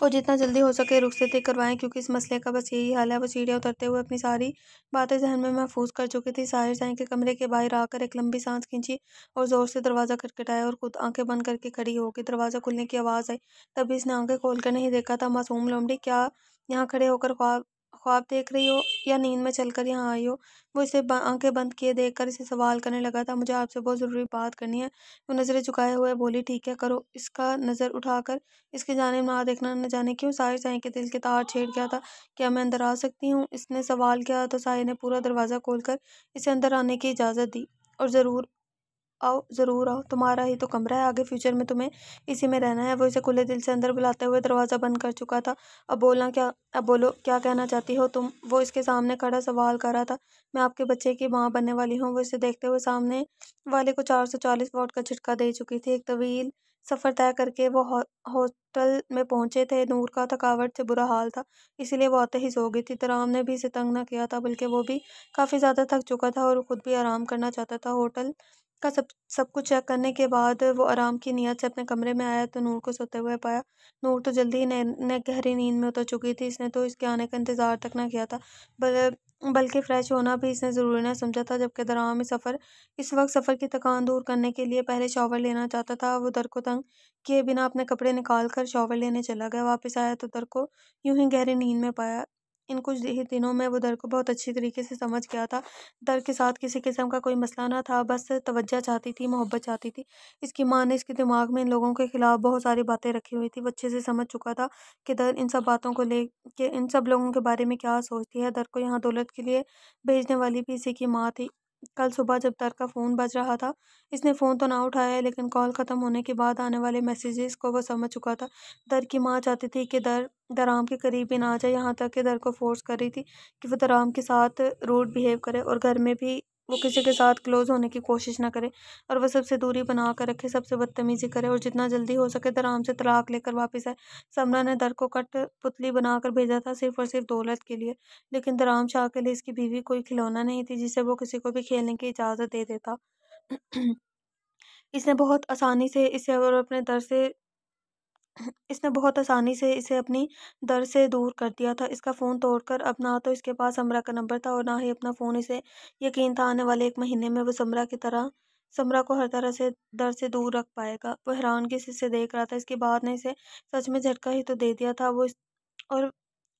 और जितना जल्दी हो सके रुखसती करवाएं, क्योंकि इस मसले का बस यही हाल है। वो सीढ़ियाँ उतरते हुए अपनी सारी बातें जहन में महफूज कर चुकी थी। साहिर साईं के कमरे के बाहर आकर एक लंबी सांस खींची और ज़ोर से दरवाज़ा खटखटाया और खुद आंखें बंद करके खड़ी हो गई। दरवाज़ा खुलने की आवाज़ आई, तभी इसने आंखें खोलकर नहीं देखा था। मासूम लोमड़ी, क्या यहाँ खड़े होकर ख्वाब ख्वाब देख रही हो या नींद में चलकर यहाँ आई हो? वो इसे आंखें बंद किए देखकर इसे सवाल करने लगा था। मुझे आपसे बहुत ज़रूरी बात करनी है। वो नज़रें झुकाए हुए बोली, ठीक है करो। इसका नज़र उठाकर इसकी जानिब ना देखना न जाने क्यों साहिर साईं के दिल के तार छेड़ गया था। क्या मैं अंदर आ सकती हूँ? इसने सवाल किया तो साहिर ने पूरा दरवाज़ा खोलकर इसे अंदर आने की इजाज़त दी और ज़रूर आओ, तुम्हारा ही तो कमरा है, आगे फ्यूचर में तुम्हें इसी में रहना है। वो इसे खुले दिल से अंदर बुलाते हुए दरवाज़ा बंद कर चुका था। अब बोलो क्या कहना चाहती हो तुम? वो इसके सामने खड़ा सवाल कर रहा था। मैं आपके बच्चे की माँ बनने वाली हूँ। वो इसे देखते हुए सामने वाले को 440 वोट का झटका दे चुकी थी। एक तवील सफ़र तय करके वो होटल में पहुंचे थे। नूर का थकावट से बुरा हाल था, इसीलिए वो आते ही सो गई थी। तराम ने भी इसे तंग न किया था, बल्कि वो भी काफ़ी ज़्यादा थक चुका था और खुद भी आराम करना चाहता था। होटल का सब कुछ चेक करने के बाद वो आराम की नीयत से अपने कमरे में आया तो नूर को सोते हुए पाया। नूर तो जल्दी ही गहरी नींद में उतर चुकी थी। इसने तो इसके आने का इंतज़ार तक ना किया था, बल्कि फ्रेश होना भी इसने ज़रूरी ना समझा था। जबकि दराम इस वक्त सफ़र की थकान दूर करने के लिए पहले शॉवर लेना चाहता था। वो दर को तंग किए बिना अपने कपड़े निकाल कर शॉवर लेने चला गया। वापस आया तो दर को यूं ही गहरी नींद में पाया। इन कुछ ही दिनों में वो दर को बहुत अच्छी तरीके से समझ गया था। दर के साथ किसी किस्म का कोई मसला ना था, बस तवज्जो चाहती थी, मोहब्बत चाहती थी। इसकी माँ ने इसके दिमाग में इन लोगों के खिलाफ बहुत सारी बातें रखी हुई थी। वो अच्छे से समझ चुका था कि दर इन सब बातों को ले के इन सब लोगों के बारे में क्या सोचती है। दर को यहाँ दौलत के लिए भेजने वाली भी इसी की माँ थी। कल सुबह जब दर का फ़ोन बज रहा था, इसने फ़ोन तो ना उठाया, लेकिन कॉल ख़त्म होने के बाद आने वाले मैसेजेस को वो समझ चुका था। दर की माँ चाहती थी कि दराम के करीब भी ना जाए, यहाँ तक कि दर को फोर्स कर रही थी कि वो दराम के साथ रूड बिहेव करे और घर में भी वो किसी के साथ क्लोज होने की कोशिश ना करे और वह सबसे दूरी बना कर रखे, सबसे बदतमीजी करे और जितना जल्दी हो सके दराम से तलाक लेकर वापस आए। समरा ने दर को कठपुतली बनाकर भेजा था सिर्फ और सिर्फ दौलत के लिए, लेकिन दराम शाह के लिए इसकी बीवी कोई खिलौना नहीं थी जिसे वो किसी को भी खेलने की इजाज़त दे देता। इसने बहुत आसानी से इसे और अपने दर से इसने बहुत आसानी से इसे अपनी दर से दूर कर दिया था। इसका फ़ोन तोड़कर अब ना तो इसके पास समरा का नंबर था और ना ही अपना फ़ोन। इसे यकीन था आने वाले 1 महीने में वो समरा को हर तरह से दर से दूर रख पाएगा। वो हैरानगी से इसे देख रहा था। इसकी बात ने इसे सच में झटका ही तो दे दिया था। और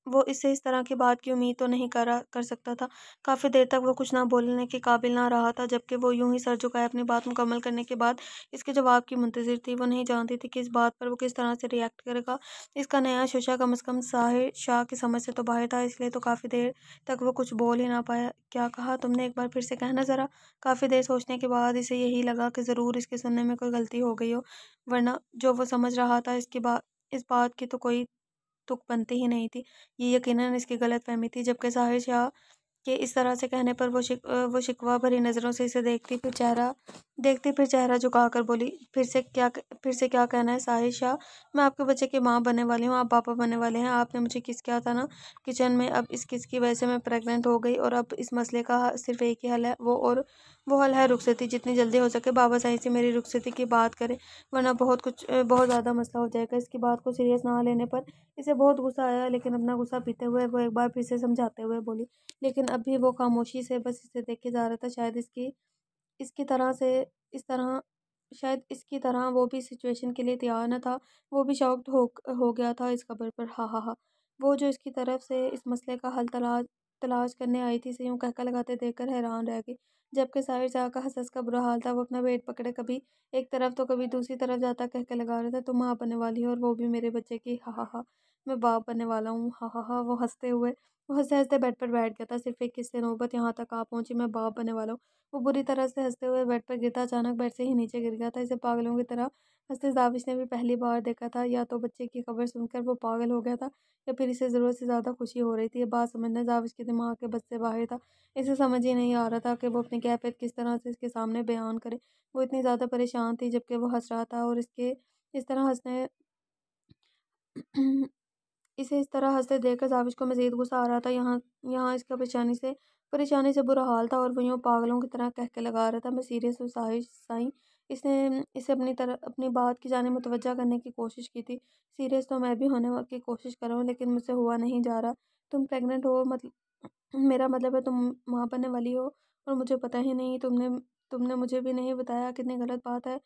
वो इससे इस तरह की बात की उम्मीद तो नहीं कर सकता था। काफ़ी देर तक वो कुछ ना बोलने के काबिल ना रहा था, जबकि वो यूं ही सर झुकाए अपनी बात मुकम्मल करने के बाद इसके जवाब की मुंतज़िर थी। वो नहीं जानती थी कि इस बात पर वो किस तरह से रिएक्ट करेगा। इसका नया शोशा कम से कम साहिर शाह की समझ से तो बाहर था, इसलिए तो काफ़ी देर तक वो कुछ बोल ही ना पाया। क्या कहा तुमने? एक बार फिर से कहना ज़रा। काफ़ी देर सोचने के बाद इसे यही लगा कि ज़रूर इसके सुनने में कोई गलती हो गई हो, वरना जो वो समझ रहा था इस बात की तो कोई तुक बनती ही नहीं थी। ये यकीनन इसकी गलतफ़हमी थी, जबकि ज़ाहिर शाह के इस तरह से कहने पर वो शिकवा भरी नज़रों से इसे देखती फिर चेहरा झुकाकर बोली, फिर से क्या कहना है साहिर शाह? मैं आपके बच्चे की माँ बनने वाली हूँ, आप पापा बनने वाले हैं। आपने मुझे किस किया था ना किचन में, अब इस किस की वजह से मैं प्रेग्नेंट हो गई और अब इस मसले का सिर्फ एक ही हल है, वो हल है रुखसती। जितनी जल्दी हो सके बाबा साईं से मेरी रुखसती की बात करें, वरना बहुत ज़्यादा मसला हो जाएगा। इसकी बात को सीरियस ना लेने पर इसे बहुत गुस्सा आया, लेकिन अपना गुस्सा पीते हुए वो एक बार फिर से समझाते हुए बोली, लेकिन अब भी वो खामोशी से बस इसे देखे जा रहा था। इसकी तरह से इस तरह शायद इसकी तरह वो भी सिचुएशन के लिए तैयार न था। वो भी शॉक्ड हो गया था इस खबर पर। हा हा हा। वो जो इसकी तरफ से इस मसले का हल तलाश तलाश करने आई थी, इसे यूं कहका लगाते देखकर हैरान रह गई। जबकि साहिर शाह का हंस हंस का बुरा हाल था। वो अपना पेट पकड़े कभी एक तरफ तो कभी दूसरी तरफ जाता कहके लगा रहा था, तुम माँ बनने वाली हो और वो भी मेरे बच्चे की। हा हा हा। मैं बाप बनने वाला हूँ। हा हा हा। वो हंसते हंसते बेड पर बैठ गया था। सिर्फ एक किससे नौबत यहाँ तक आ पहुंची, मैं बाप बनने वाला हूँ। वो बुरी तरह से हंसते हुए बेड पर गिरता अचानक बेड से ही नीचे गिर गया था। इसे पागलों की तरह हंसते जाविश ने भी पहली बार देखा था। या तो बच्चे की खबर सुनकर वो पागल हो गया था, या फिर इसे ज़रूरत से ज़्यादा खुशी हो रही थी। ये बात समझना जाविश के दिमाग के बस से बाहर था। इसे समझ ही नहीं आ रहा था कि वो अपनी कैफियत किस तरह से इसके सामने बयान करे। वो इतनी ज़्यादा परेशान थी जबकि वो हंस रहा था, और इसके इस तरह हंसने इसे इस तरह हँसते देखकर जाविश को मज़ीद गुस्सा आ रहा था। यहाँ यहाँ इसका परेशानी से बुरा हाल था, और वो यूँ पागलों की तरह कह के लगा रहा था, मैं सीरियस हूँ साहिर साईं। इसने इसे अपनी बात की जानिब मुतवज्जा करने की कोशिश की थी। सीरियस तो मैं भी की कोशिश कर रहा हूँ, लेकिन मुझसे हुआ नहीं जा रहा। तुम प्रेग्नेंट हो, मतलब मेरा मतलब है तुम माँ बनने वाली हो, और मुझे पता ही नहीं। तुमने मुझे भी नहीं बताया, कितनी गलत बात है।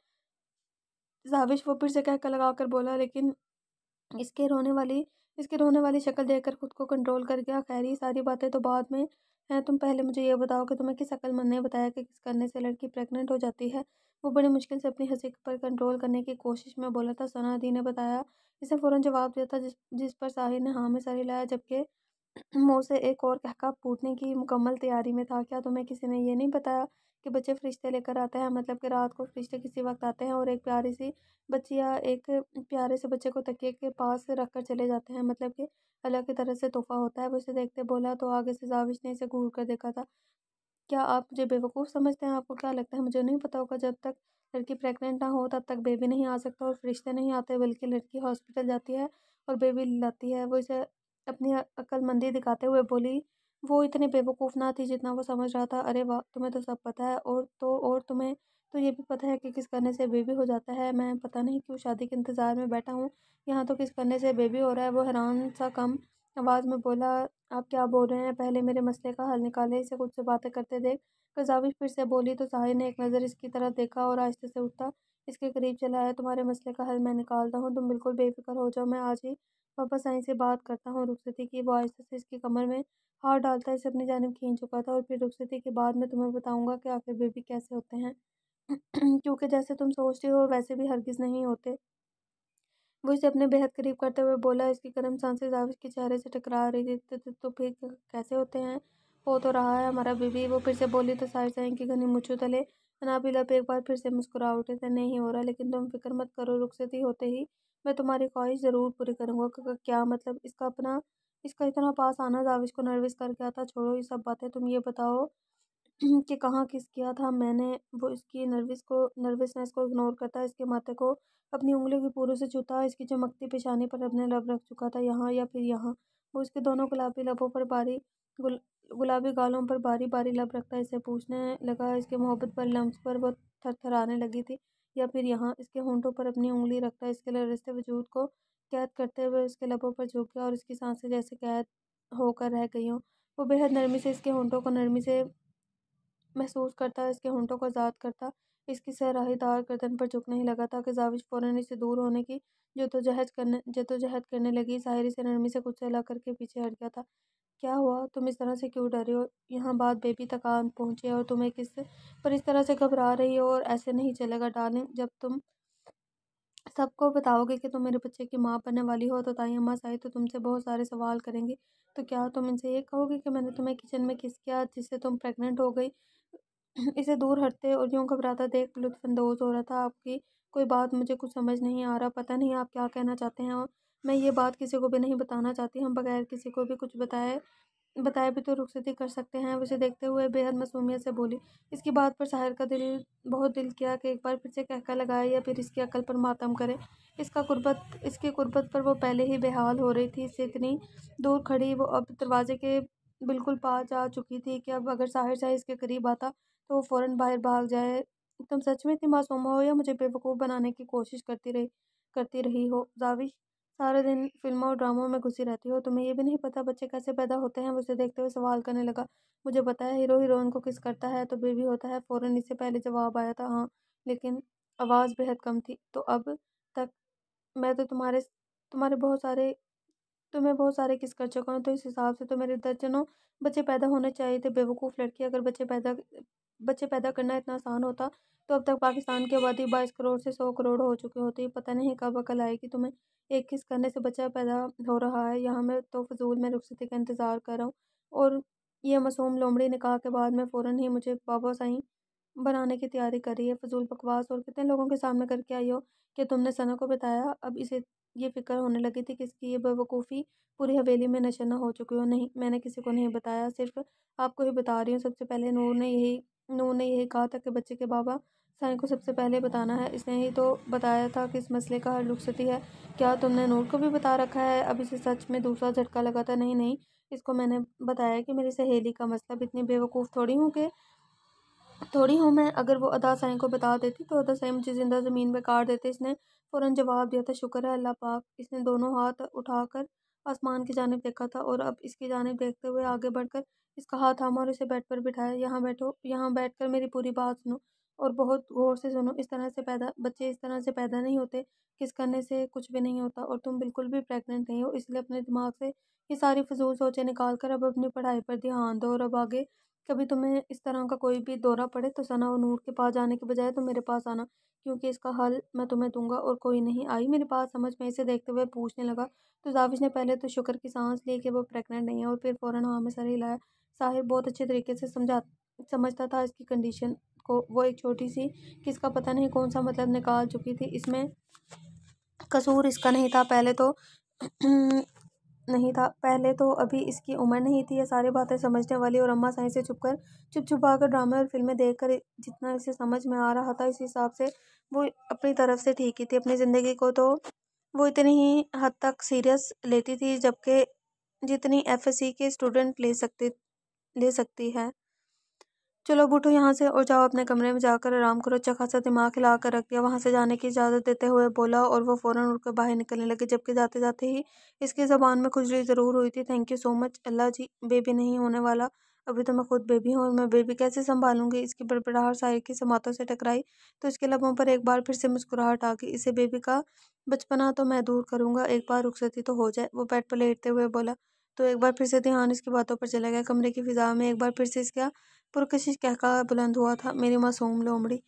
जाविश वो फिर से कह कर लगा कर बोला, लेकिन इसके रोने वाली इसकी रोने वाली शक्ल देखकर खुद को कंट्रोल कर गया। खैर ये सारी बातें तो बाद में हैं, तुम पहले मुझे ये बताओ कि तुम्हें किस अक्लमंद ने बताया कि किस करने से लड़की प्रेग्नेंट हो जाती है। वो बड़ी मुश्किल से अपनी हंसी पर कंट्रोल करने की कोशिश में बोला था, सना दी ने बताया। इसने फ़ौरन जवाब दिया था, जिस जिस पर साहिर ने हाँ में सर हिलाया, जबकि मुँह से एक और कहका फूटने की मुकम्मल तैयारी में था। क्या तुम्हें किसी ने ये नहीं बताया कि बच्चे फ़रिश्ते लेकर आते हैं? मतलब कि रात को फ़रिश्ते किसी वक़्त आते हैं और एक प्यारी सी बच्ची या एक प्यारे से बच्चे को तकिए के पास रख कर चले जाते हैं। मतलब कि अल्लाह की तरफ से तोहफ़ा होता है। वो इसे देखते बोला तो आगे से जाविश ने इसे घूर कर देखा था। क्या आप मुझे बेवकूफ़ समझते हैं? आपको क्या लगता है मुझे नहीं पता होगा? जब तक लड़की प्रेग्नेंट ना हो तब तक बेबी नहीं आ सकता, और फ़रिश्ते नहीं आते, बल्कि लड़की हॉस्पिटल जाती है और बेबी लाती है। वो इसे अपनी अक्लमंदी दिखाते हुए बोली। वो इतनी बेवकूफ़ ना थी जितना वो समझ रहा था। अरे वाह! तुम्हें तो सब पता है, और तुम्हें तो ये भी पता है कि किस करने से बेबी हो जाता है। मैं पता नहीं क्यों शादी के इंतज़ार में बैठा हूँ, यहाँ तो किस करने से बेबी हो रहा है। वो हैरान सा कम आवाज़ में बोला, आप क्या बोल रहे हैं? पहले मेरे मसले का हल निकालें, इसे खुद से बातें करते देख। कज़ाविश फिर से बोली तो साहिर ने एक नज़र इसकी तरफ देखा और आहिस्ते से उठा इसके करीब चला आया। तुम्हारे मसले का हल मैं निकालता हूँ, तुम बिल्कुल बेफ़िक्र हो जाओ। मैं आज ही पापा साईं से बात करता हूँ। रुखसती की। वो आहिस्ते से इसकी कमर में हाथ डालता इसे अपनी जानिब खींच चुका था, और फिर रुखसती के बाद मैं तुम्हें बताऊँगा कि आखिर बेबी कैसे होते हैं। क्योंकि जैसे तुम सोचती हो वैसे भी हरगिज़ नहीं होते। वो इसे अपने बेहद करीब करते हुए बोला। इसकी गर्म सांसें जाविश के चेहरे से टकरा रही थी। तो फिर कैसे होते हैं? हो तो रहा है हमारा बीबी। वो फिर से बोली तो साहिर साईं की घनी मूंछों तले अनाबी लब एक बार फिर से मुस्कुरा उठे थे। नहीं हो रहा, लेकिन तुम फिक्र मत करो, रुखसती होते ही मैं तुम्हारी ख्वाहिश ज़रूर पूरी करूँगा। क्या मतलब? इसका इतना पास आना जाविश को नर्वस कर गया था। छोड़ो ये सब बातें, तुम ये बताओ कि कहाँ किस किया था मैंने? वो इसकी नर्वसनेस को इग्नोर करता इसके माथे को अपनी उंगलियों की पूरों से छूता इसकी चमकती पेशानी पर अपने लब रख चुका था। यहाँ या फिर यहाँ? वो इसके दोनों गुलाबी लबों पर गुलाबी गालों पर बारी बारी लब रखता इसे पूछने लगा। इसके मोहब्बत पर लम्स पर वो थरथराने लगी थी। या फिर यहाँ? इसके होंठों पर अपनी उंगली रखता इसके लरजते वजूद को कैद करते हुए उसके लबों पर झुक गया, और इसकी सांसें जैसे कैद होकर रह गई हों। वो बेहद नरमी से इसके होंठों को नरमी से महसूस करता, इसके होंठों को आज़ाद करता, इसकी सहराहीदार गर्दन पर झुकने ही लगा था कि जाविश फ़ौरन इससे दूर होने की जद्दोजहद करने लगी। ज़ाहिर इसे नरमी से कुछ सहला करके पीछे हट गया था। क्या हुआ? तुम इस तरह से क्यों डरे हो? यहाँ बात बेबी तक आ पहुँची है और तुम्हें किस पर इस तरह से घबरा रही हो? और ऐसे नहीं चलेगा डार्लिंग। जब तुम सबको बताओगे कि तुम मेरे बच्चे की माँ बनने वाली हो, तो ताई अम्मा साई तो तुमसे बहुत सारे सवाल करेंगी। तो क्या तुम इनसे ये कहोगे कि मैंने तुम्हें किचन में किस किया जिससे तुम प्रेग्नेंट हो गई? इसे दूर हटते और यूँ घबराता देख लुत्फ़अंदोज़ हो रहा था। आपकी कोई बात मुझे कुछ समझ नहीं आ रहा, पता नहीं आप क्या कहना चाहते हैं, और मैं ये बात किसी को भी नहीं बताना चाहती। हम बगैर किसी को भी कुछ बताए बताए भी तो रुखसती कर सकते हैं। उसे देखते हुए बेहद मासूमियत से बोली। इसकी बात पर साहिर का बहुत दिल किया कि एक बार फिर से कहका लगाए या फिर इसकी अकल पर मातम करे। इसकी कुर्बत पर वो पहले ही बेहाल हो रही थी। इससे इतनी दूर खड़ी वो अब दरवाजे के बिल्कुल पास आ चुकी थी कि अब अगर साहिर शाह इसके करीब आता तो वो फ़ौरन बाहर भाग जाए। तुम सच में इतनी मासूम हो या मुझे बेवकूफ़ बनाने की कोशिश करती रही हो जाविश? सारे दिन फ़िल्मों और ड्रामों में घुसी रहती हो, तुम्हें ये भी नहीं पता बच्चे कैसे पैदा होते हैं? वो उसे देखते हुए सवाल करने लगा। मुझे पता है हीरो हीरोइन को किस करता है तो बेबी होता है। फ़ौरन इससे पहले जवाब आया था हाँ, लेकिन आवाज़ बेहद कम थी। तो अब तक मैं तो तुम्हारे बहुत सारे तुम्हें बहुत सारे किस कर चुका हूँ, तो इस हिसाब से तो मेरे दर्जनों बच्चे पैदा होने चाहिए थे। बेवकूफ़ लड़की, अगर बच्चे पैदा करना इतना आसान होता तो अब तक पाकिस्तान की आबादी 22 करोड़ से 100 करोड़ हो चुकी होती। पता नहीं कब अकल आएगी तुम्हें। एक किस करने से बच्चा पैदा हो रहा है, यहाँ मैं तो फजूल में रुखसती का इंतज़ार कर रहा हूँ, और ये मासूम लोमड़ी निकाह के बाद में फ़ौरन ही मुझे बाबा साईं बनाने की तैयारी कर रही है। फजूल बकवास, और कितने लोगों के सामने करके आई हो कि तुमने सना को बताया? अब इसे ये फ़िक्र होने लगी थी कि इसकी ये बेवकूफ़ी पूरी हवेली में नशर न हो चुकी हो। नहीं, मैंने किसी को नहीं बताया, सिर्फ़ आपको ही बता रही हूँ। सबसे पहले नूर ने यही कहा था कि बच्चे के बाबा साईं को सबसे पहले बताना है। इसने ही तो बताया था कि इस मसले का हल रुखसती है। क्या तुमने नूर को भी बता रखा है? अब इसे सच में दूसरा झटका लगा था। नहीं नहीं, इसको मैंने बताया कि मेरी सहेली का मसला। इतनी बेवकूफ़ थोड़ी हूँ मैं। अगर वो अदा साईं को बता देती तो अदा साईं मुझे ज़िंदा ज़मीन में गाड़ देते। इसने फ़ौरन जवाब दिया था शुक्र है अल्लाह पाक। इसने दोनों हाथ उठाकर आसमान की जानिब देखा था और अब इसकी जानिब देखते हुए आगे बढ़कर इसका हाथ थामा और इसे बेड पर बिठाया। यहाँ बैठो, यहाँ बैठकर मेरी पूरी बात सुनो और बहुत गौर से सुनो। बच्चे इस तरह से पैदा नहीं होते। किस करने से कुछ भी नहीं होता, और तुम बिल्कुल भी प्रेग्नेंट नहीं हो। इसलिए अपने दिमाग से ये सारी फजूल सोचें निकाल कर अब अपनी पढ़ाई पर ध्यान दो, और अब आगे कभी तुम्हें इस तरह का कोई भी दौरा पड़े तो सना और नूर के पास जाने के बजाय तो मेरे पास आना, क्योंकि इसका हल मैं तुम्हें दूंगा और कोई नहीं। आई मेरी बात समझ में? इसे देखते हुए पूछने लगा। तो जाविश ने पहले तो शुक्र की सांस ली कि वो प्रेग्नेंट नहीं है, और फिर फ़ौरन हाँ में सर हिलाया। साहिर बहुत अच्छे तरीके से समझता था इसकी कंडीशन को। वो एक छोटी सी किसका पता नहीं कौन सा मतलब निकाल चुकी थी। इसमें कसूर इसका नहीं था। पहले तो अभी इसकी उम्र नहीं थी ये सारी बातें समझने वाली, और अम्मा साईं से चुप छुपा कर ड्रामे और फिल्में देखकर जितना इसे समझ में आ रहा था इस हिसाब से वो अपनी तरफ से ठीक ही थी। अपनी ज़िंदगी को तो वो इतनी ही हद तक सीरियस लेती थी जबकि जितनी एफएससी के स्टूडेंट ले सकती है। चलो अब उठो यहाँ से और जाओ अपने कमरे में जाकर आराम करो। अच्छा खासा दिमाग हिला कर रख दिया। वहाँ से जाने की इजाज़त देते हुए बोला, और वो फ़ौरन उठकर बाहर निकलने लगे, जबकि जाते जाते ही इसकी ज़बान में खुजली ज़रूर हुई थी। Thank you so much Allah ji, baby नहीं होने वाला। अभी तो मैं खुद बेबी हूँ और मैं बेबी कैसे संभालूंगी? इसकी बड़बड़ाहट साहिर की समातों से टकराई तो इसके लबों पर एक बार फिर से मुस्कुराहट आ गई। इसे बेबी का बचपना तो मैं दूर करूंगा, एक बार रुखसती तो हो जाए, वो बेड पर लेटते हुए बोला। तो एक बार फिर से ध्यान इसकी बातों पर चला गया। कमरे की फिजा में एक बार फिर से इसका पुरकशिश कहका बुलंद हुआ था। मेरी मासूम लोमड़ी।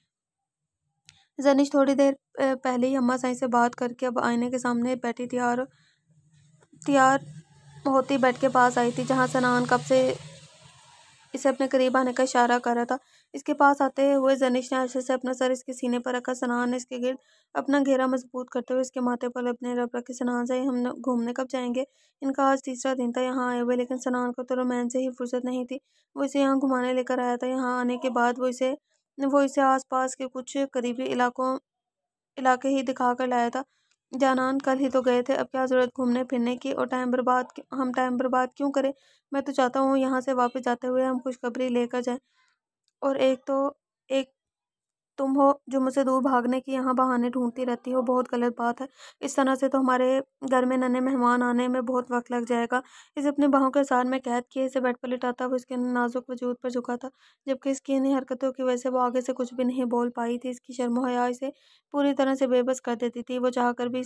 जनिश थोड़ी देर पहले ही अम्मा साईं से बात करके अब आईने के सामने बैठी तैयार होती बेड के पास आई थी, जहाँ सनान कब से इसे अपने करीब आने का इशारा कर रहा था। इसके पास आते हुए जनिश ने आशा से अपना सर इसके सीने पर रखा। सनान ने इसके गिर्द अपना घेरा मजबूत करते हुए इसके माथे पर अपने रब रखे। सनान से हम घूमने कब जाएंगे? इनका आज तीसरा दिन था यहाँ आए हुए, लेकिन सनान को तो रोमांस से ही फुर्सत नहीं थी। वो इसे यहाँ घुमाने लेकर आया था। यहाँ आने के बाद वो इसे आस पास के कुछ करीबी इलाके ही दिखा कर लाया था। जानान कल ही तो गए थे, अब क्या ज़रूरत घूमने फिरने की, और टाइम बर्बाद क्यों करें? मैं तो चाहता हूँ यहाँ से वापस जाते हुए हम खुशखबरी लेकर जाएं। और एक तुम हो जो मुझसे दूर भागने की यहाँ बहाने ढूंढती रहती हो। बहुत गलत बात है। इस तरह से तो हमारे घर में नन्हे मेहमान आने में बहुत वक्त लग जाएगा। इसे अपनी बाहों के साथ में कैद किए इसे बेड पर लिटाता हुआ इसके नाजुक वजूद पर झुका था, जबकि इसकी इन्हीं हरकतों की वजह से वो आगे से कुछ भी नहीं बोल पाई थी। इसकी शर्म हया इसे पूरी तरह से बेबस कर देती थी। वो चाहकर भी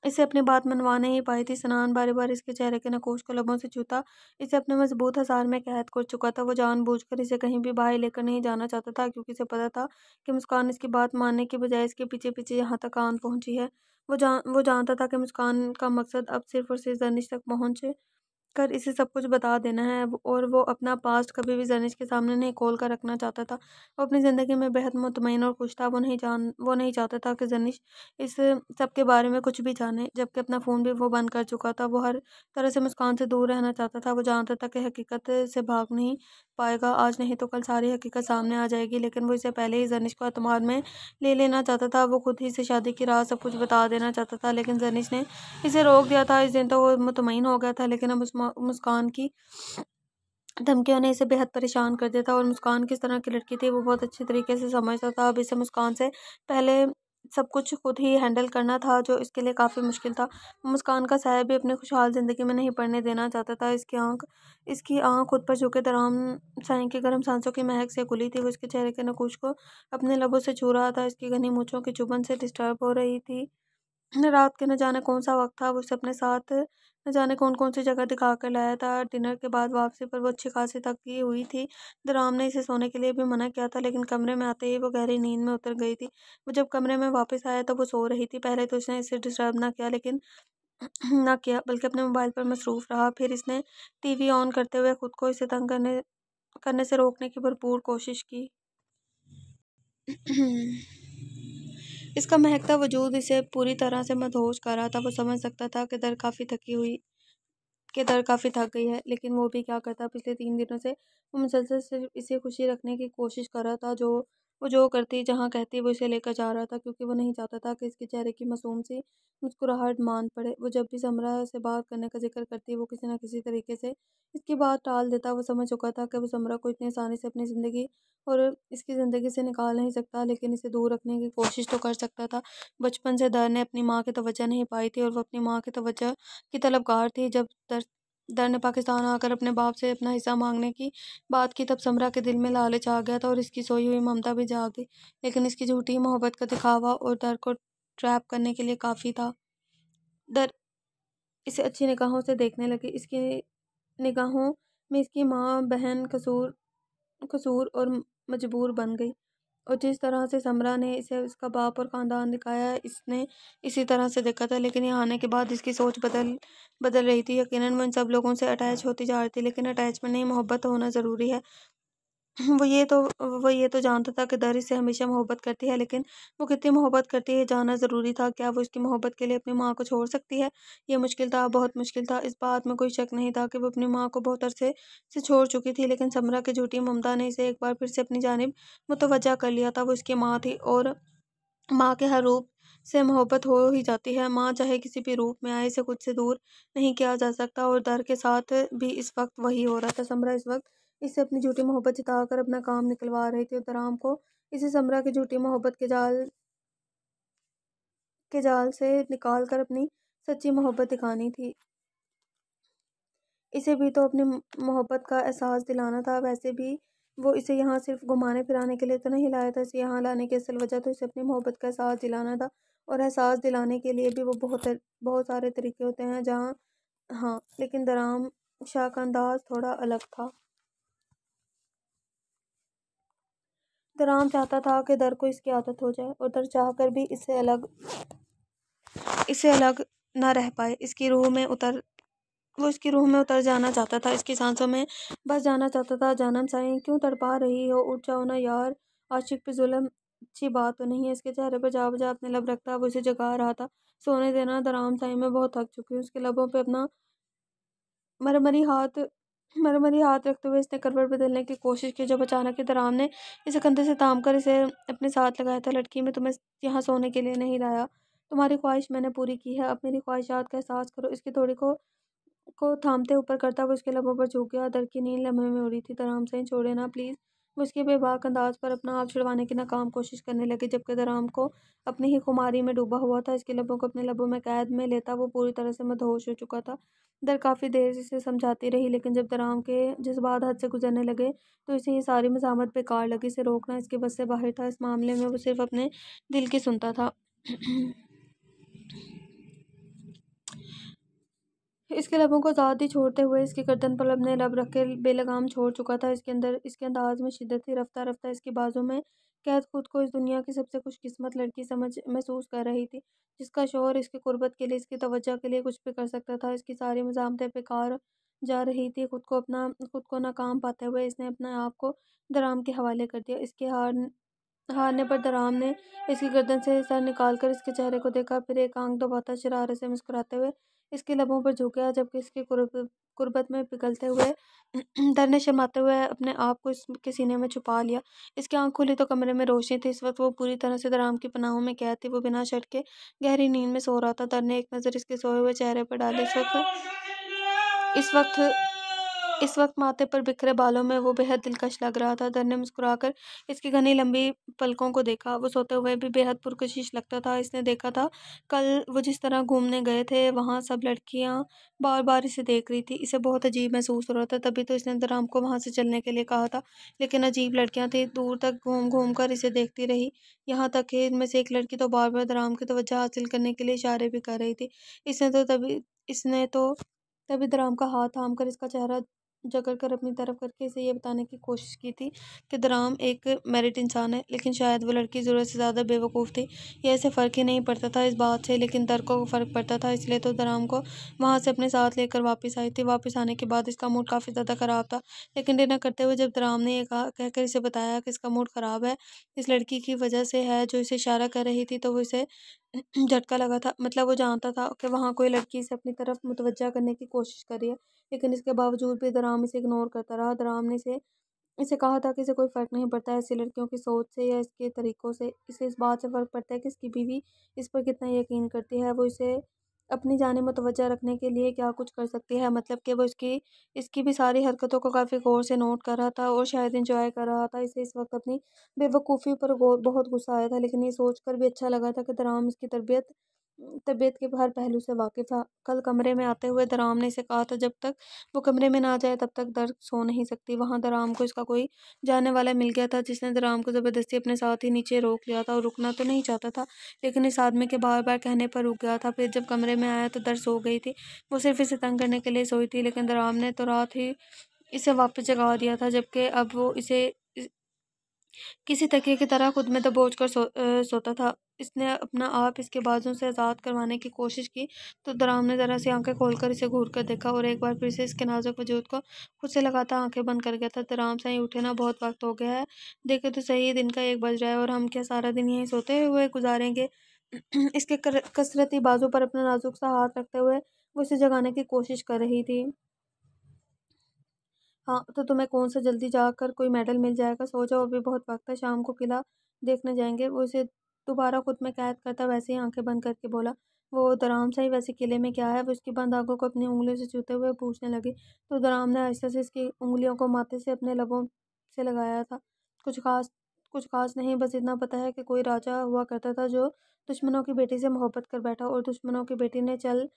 इसे अपनी बात मनवा नहीं पाई थी। सनान बारी बारी इसके चेहरे के नकोश को लबों से छूता इसे अपने मजबूत हसार में कैद कर चुका था। वो जानबूझकर इसे कहीं भी बाहर लेकर नहीं जाना चाहता था, क्योंकि इसे पता था कि मुस्कान इसकी बात मानने की बजाय इसके पीछे पीछे यहाँ तक आन पहुंची है। वो जानता था कि मुस्कान का मकसद अब सिर्फ और सिर्फ जनिश तक कर इसे सब कुछ बता देना है और वो अपना पास्ट कभी भी जनिश के सामने नहीं खोल कर रखना चाहता था। वो अपनी ज़िंदगी में बेहद मुतमईन और खुश था। वो नहीं चाहता था कि जनिश इस सब के बारे में कुछ भी जाने, जबकि अपना फ़ोन भी वो बंद कर चुका था। वो हर तरह से मुस्कान से दूर रहना चाहता था। वो जानता था कि हकीकत से भाग नहीं पाएगा, आज नहीं तो कल सारी हकीकत सामने आ जाएगी, लेकिन वो इससे पहले ही जनिश को एतमाद में ले लेना चाहता था। वो खुद ही से शादी की रात सब कुछ बता देना चाहता था, लेकिन जनिश ने इसे रोक दिया था। इस दिन तो वो मुतमईन हो गया था, लेकिन अब उस मुस्कान की धमकियों ने इसे बेहद परेशान कर दिया था। और मुस्कान किस तरह की लड़की थी वो बहुत अच्छी तरीके से समझता था। अब इसे मुस्कान से पहले सब कुछ खुद ही हैंडल करना था, जो इसके लिए काफ़ी मुश्किल था। मुस्कान का साया भी अपनी खुशहाल ज़िंदगी में नहीं पड़ने देना चाहता था। इसकी आंख खुद पर झुके तराम साईं की गर्म सांसों की महक से खुली थी। वो इसके चेहरे के नकूश को अपने लबों से छू रहा था। इसकी घनी मूंछों की चुभन से डिस्टर्ब हो रही थी। रात के न जाने कौन सा वक्त था, वो उसे अपने साथ न जाने कौन कौन सी जगह दिखा कर लाया था। डिनर के बाद वापसी पर वो अच्छी खासी थकी हुई थी। राम ने इसे सोने के लिए भी मना किया था, लेकिन कमरे में आते ही वो गहरी नींद में उतर गई थी। वो जब कमरे में वापस आया तो वो सो रही थी। पहले तो उसने इसे डिस्टर्ब ना किया, लेकिन ना किया बल्कि अपने मोबाइल पर मसरूफ रहा। फिर इसने टीवी ऑन करते हुए खुद को इसे तंग करने से रोकने की भरपूर कोशिश की। इसका महकता वजूद इसे पूरी तरह से मदहोश कर रहा था। वो समझ सकता था कि दर काफ़ी थक गई है, लेकिन वो भी क्या करता। पिछले 3 दिनों से वो मुसलसल सिर्फ इसे खुशी रखने की कोशिश कर रहा था। वो जो करती, जहाँ कहती, वो इसे लेकर जा रहा था, क्योंकि वो नहीं चाहता था कि इसके चेहरे की मासूम सी मुस्कुराहट मान पड़े। वो जब भी समरा से बात करने का जिक्र करती, वो किसी न किसी तरीके से इसकी बात टाल देता। वो समझ चुका था कि वो समरा को इतनी आसानी से अपनी ज़िंदगी और इसकी ज़िंदगी से निकाल नहीं सकता, लेकिन इसे दूर रखने की कोशिश तो कर सकता था। बचपन से दर ने अपनी माँ की तवज्जो नहीं पाई थी, और वो अपनी माँ की तवज्जो की तलबगार थी। जब दर ने पाकिस्तान आकर अपने बाप से अपना हिस्सा मांगने की बात की, तब समरा के दिल में लालच आ गया था और इसकी सोई हुई ममता भी जाग गई। लेकिन इसकी झूठी मोहब्बत का दिखावा और दर को ट्रैप करने के लिए काफ़ी था। दर इसे अच्छी निगाहों से देखने लगी। इसकी निगाहों में इसकी माँ, बहन, कसूर और मजबूर बन गई। और जिस तरह से समरा ने इसे उसका बाप और ख़ानदान दिखाया, इसने इसी तरह से देखा था। लेकिन यहाँ आने के बाद इसकी सोच बदल रही थी। यकीनन वो इन सब लोगों से अटैच होती जा रही थी, लेकिन अटैचमेंट नहीं, मोहब्बत होना ज़रूरी है। वो ये तो जानता था कि दर इससे हमेशा मोहब्बत करती है, लेकिन वो कितनी मोहब्बत करती है जानना ज़रूरी था। क्या वो इसकी मोहब्बत के लिए अपनी माँ को छोड़ सकती है? ये मुश्किल था, बहुत मुश्किल था। इस बात में कोई शक नहीं था कि वो अपनी माँ को बहुत अरसे से छोड़ चुकी थी, लेकिन समरा की झूठी ममता ने इसे एक बार फिर से अपनी जानिब मुतवज्जा कर लिया था। वो इसकी माँ थी, और माँ के हर रूप से मोहब्बत हो ही जाती है। माँ चाहे किसी भी रूप में आए, इसे खुद से दूर नहीं किया जा सकता, और दर के साथ भी इस वक्त वही हो रहा था। समरा इस वक्त इससे अपनी झूठी मोहब्बत जताकर अपना काम निकलवा रही थी, और दराम को इसे समरा की झूठी मोहब्बत के जाल से निकाल कर अपनी सच्ची मोहब्बत दिखानी थी। इसे भी तो अपनी मोहब्बत का एहसास दिलाना था। वैसे भी वो इसे यहाँ सिर्फ घुमाने फिराने के लिए तो नहीं लाया था। इसे यहाँ लाने की असल वजह तो इसे अपनी मोहब्बत का एहसास दिलाना था, और एहसास दिलाने के लिए भी वो बहुत सारे तरीके होते हैं। जहाँ हाँ, लेकिन दराम शाह का अंदाज थोड़ा अलग था। दराम चाहता था कि दर को इसकी आदत हो जाए, और दर चाहकर भी इससे अलग ना रह पाए। वो इसकी रूह में उतर जाना चाहता था, इसकी सांसों में बस जाना चाहता था। जानम साईं, क्यों तड़पा रही हो? उठ जाओ ना यार, आशिक पे जुल्म अच्छी बात तो नहीं है। इसके चेहरे पर जा बजा अपने लब रखता वो इसे जगा रहा था। सोने देना दराम साईं, मैं बहुत थक चुकी हूँ। उसके लबों पे अपना मरमरी हाथ मरमरी हाथ रखते हुए इसने करवट बदलने की कोशिश की, जब अचानक ही दराम ने इसे कंधे से थाम कर इसे अपने साथ लगाया था। लड़की, मैं तुम्हें यहाँ सोने के लिए नहीं लाया, तुम्हारी ख्वाहिश मैंने पूरी की है, अब मेरी ख्वाहिशात का एहसास करो। इसकी थोड़ी को थामते ऊपर करता वो उसके लबों पर झुक गया। दर की नींद लम्हे में उड़ी थी। दराम से छोड़े ना प्लीज़। वो उसके बेबाक अंदाज पर अपना आप छुड़वाने की नाकाम कोशिश करने लगी, जबकि दराम को अपनी ही खुमारी में डूबा हुआ था। इसके लबों को अपने लबों में कैद में लेता वो पूरी तरह से मदहोश हो चुका था। दर काफ़ी देर इसे समझाती रही, लेकिन जब दराम के जज्बात हद से गुजरने लगे, तो इसे ये सारी मज़ाहमत बेकार लगी। इसे रोकना इसके बस से बाहर था। इस मामले में वो सिर्फ अपने दिल की सुनता था। इसके लबों को आज़ाद ही छोड़ते हुए इसकी गर्दन पर अपने लब रख के बेलगाम छोड़ चुका था। इसके अंदाज में शिद्दत थी। रफ्ता रफ्ता इसकी बाजों में कैद खुद को इस दुनिया की सबसे खुशकिस्मत लड़की समझ महसूस कर रही थी, जिसका शौहर इसकी कुर्बत के लिए, इसकी तवज्जो के लिए कुछ भी कर सकता था। इसकी सारी मज़ामतें बेकार जा रही थी। खुद को नाकाम पाते हुए इसने अपने आप को दराम के हवाले कर दिया। इसके हारने पर दराम ने इसकी गर्दन से सर निकालकर इसके चेहरे को देखा, फिर एक आंख दबाता शरारत से मुस्कुराते हुए इसके लबों पर झुक गया, जबकि इसके कुर्बत में पिघलते हुए डर ने शर्माते हुए अपने आप को इसके सीने में छुपा लिया। इसकी आंख खुली तो कमरे में रोशनी थी। इस वक्त वो पूरी तरह से दराम की पनाहों में कैद थी। वो बिना शर्त के गहरी नींद में सो रहा था। दर ने एक नज़र इसके सोए हुए चेहरे पर डाली। इस वक्त इस वक्त माथे पर बिखरे बालों में वो बेहद दिलकश लग रहा था। दर ने मुस्कुराकर इसकी घनी लंबी पलकों को देखा। वो सोते हुए भी बेहद पुरकशिश लगता था। इसने देखा था कल वो जिस तरह घूमने गए थे, वहाँ सब लड़कियाँ बार बार इसे देख रही थी। इसे बहुत अजीब महसूस हो रहा था। तभी तो इसने दराम को वहाँ से चलने के लिए कहा था, लेकिन अजीब लड़कियाँ थी, दूर तक घूम घूम कर इसे देखती रही। यहाँ तक कि इनमें से एक लड़की तो बार बार दराम की तवज्जो हासिल करने के लिए इशारे भी कर रही थी। इसने तो तभी दराम का हाथ थाम कर इसका चेहरा जकड़ कर अपनी तरफ करके इसे ये बताने की कोशिश की थी कि दराम एक मेरिट इंसान है, लेकिन शायद वो लड़की ज़रूरत से ज़्यादा बेवकूफ़ थी। यह इसे फ़र्क ही नहीं पड़ता था इस बात से, लेकिन दर को फ़र्क पड़ता था। इसलिए तो दराम को वहाँ से अपने साथ लेकर वापस आई थी। वापस आने के बाद इसका मूड काफ़ी ज़्यादा ख़राब था, लेकिन डिनर करते हुए जब दराम ने ये कहकर इसे बताया कि इसका मूड ख़राब है, इस लड़की की वजह से है जो इसे इशारा कर रही थी, तो वो इसे झटका लगा था। मतलब वो जानता था कि वहाँ कोई लड़की इसे अपनी तरफ मुतवज्जा करने की कोशिश कर रही है, लेकिन इसके बावजूद भी दराम इसे इग्नोर करता रहा। दराम ने इसे इसे कहा था कि इसे कोई फ़र्क नहीं पड़ता ऐसी लड़कियों की सोच से या इसके तरीक़ों से। इसे इस बात से फ़र्क पड़ता है कि इसकी बीवी इस पर कितना यकीन करती है। वो इसे अपनी जानिब मुतवज्जा रखने के लिए क्या कुछ कर सकती है। मतलब कि वो इसकी भी सारी हरकतों को काफ़ी गौर से नोट कर रहा था और शायद एंजॉय कर रहा था। इसे इस वक्त अपनी बेवकूफ़ी पर बहुत गुस्सा आया था, लेकिन ये सोच कर भी अच्छा लगा था कि दराम इसकी तबीयत के हर पहलू से वाकिफ़ था। कल कमरे में आते हुए दराम ने इसे कहा था जब तक वो कमरे में ना जाए तब तक दर सो नहीं सकती। वहाँ दराम को इसका कोई जानने वाला मिल गया था, जिसने दराम को ज़बरदस्ती अपने साथ ही नीचे रोक लिया था। और रुकना तो नहीं चाहता था, लेकिन इस आदमी के बार बार कहने पर रुक गया था। फिर जब कमरे में आया तो दर सो गई थी। वो सिर्फ इसे तंग करने के लिए सोई थी, लेकिन दराम ने तो रात ही इसे वापस जगा दिया था, जबकि अब वो इसे किसी तकिए की तरह खुद में दबोच कर सोता था। इसने अपना आप इसके बाजों से आज़ाद करवाने की कोशिश की, तो दराम ने ज़रा सी आंखें खोलकर इसे घूर कर देखा और एक बार फिर से इसके नाजुक वजूद को खुद से लगाता आंखें बंद कर गया था। दराम से उठे ना, बहुत वक्त हो गया है, देखे तो सही दिन का 1 बज रहा है और हम क्या सारा दिन यहीं सोते हुए गुजारेंगे। इसके कसरती बाजू पर अपना नाजुक सा हाथ रखते हुए वो इसे जगाने की कोशिश कर रही थी। हाँ, तो तुम्हें कौन सा जल्दी जाकर कोई मेडल मिल जाएगा, सो जाओ, अभी बहुत वक्त है, शाम को किला देखने जाएंगे। वो इसे दोबारा खुद में कैद करता वैसे ही आंखें बंद करके बोला। वो दराम सही, वैसे किले में क्या है? वो इसकी बंद आंखों को अपनी उंगलियों से छूते हुए पूछने लगी, तो दराम ने आहिस्ता से इसकी उंगलियों को माथे से अपने लबों से लगाया था। कुछ खास कुछ खास नहीं, बस इतना पता है कि कोई राजा हुआ करता था जो दुश्मनों की बेटी से मोहब्बत कर बैठा, और दुश्मनों की बेटी ने चाल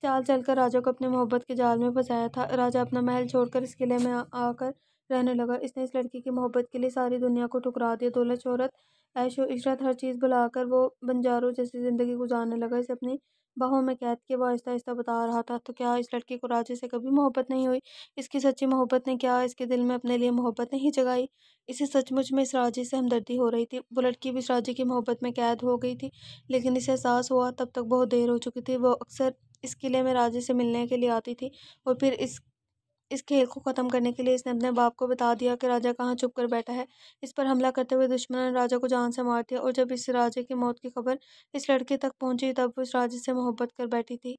चलकर राजा को अपने मोहब्बत के जाल में फंसाया था। राजा अपना महल छोड़कर इस किले में आकर रहने लगा। इसने इस लड़की की मोहब्बत के लिए सारी दुनिया को ठुकरा दिया। दौलत, शोहरत, ऐशो इशरत हर चीज़ भुलाकर वो बंजारों जैसी ज़िंदगी गुजारने लगा। इसे अपनी बाहों में कैद किए वो आहिस्ता आहिस्ता बता रहा था, तो क्या इस लड़की को राजे से कभी मोहब्बत नहीं हुई? इसकी सच्ची मोहब्बत ने क्या इसके दिल में अपने लिए मोहब्बत नहीं जगाई? इसे सचमुच में इस राजे से हमदर्दी हो रही थी। वो लड़की भी इस राजे की मोहब्बत में कैद हो गई थी, लेकिन इसे एहसास हुआ तब तक बहुत देर हो चुकी थी। वो अक्सर इस किले में राजे से मिलने के लिए आती थी, और फिर इस खेल को ख़त्म करने के लिए इसने अपने बाप को बता दिया कि राजा कहाँ छुप कर बैठा है। इस पर हमला करते हुए दुश्मनों ने राजा को जान से मार दिया, और जब इस राजे की मौत की खबर इस लड़के तक पहुंची, तब वो इस राजे से मोहब्बत कर बैठी थी।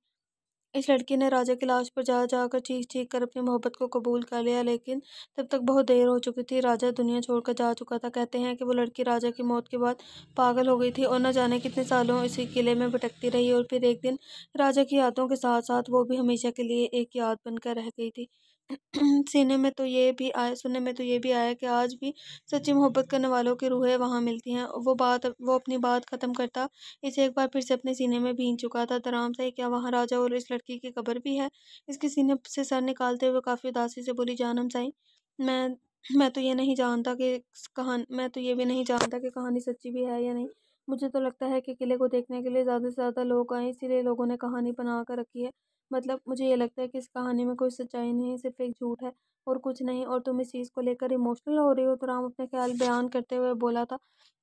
इस लड़की ने राजा की लाश पर जा जाकर चीख चीख कर अपनी मोहब्बत को कबूल कर लिया, लेकिन तब तक बहुत देर हो चुकी थी। राजा दुनिया छोड़कर जा चुका था। कहते हैं कि वो लड़की राजा की मौत के बाद पागल हो गई थी और न जाने कितने सालों इसी किले में भटकती रही, और फिर एक दिन राजा की यादों के साथ साथ वो भी हमेशा के लिए एक याद बनकर रह गई थी। सुनने में तो ये भी आया कि आज भी सच्ची मोहब्बत करने वालों की रूहें वहाँ मिलती हैं। वो अपनी बात ख़त्म करता इसे एक बार फिर से अपने सीने में भींच चुका था। आराम से, क्या वहाँ राजा और इस लड़की की कब्र भी है? इसके सीने से सर निकालते हुए काफ़ी उदासी से बोली जानम साईं, मैं मैं तो ये नहीं जानता कि मैं तो ये भी नहीं जानता कि कहानी सच्ची भी है या नहीं। मुझे तो लगता है कि किले को देखने के लिए ज़्यादा से ज़्यादा लोग आए, इसीलिए लोगों ने कहानी बना कर रखी है। मतलब मुझे ये लगता है कि इस कहानी में कोई सच्चाई नहीं, सिर्फ एक झूठ है और कुछ नहीं। और तुम इस चीज़ को लेकर इमोशनल हो रही हो? तो राम अपने ख्याल बयान करते हुए बोला था।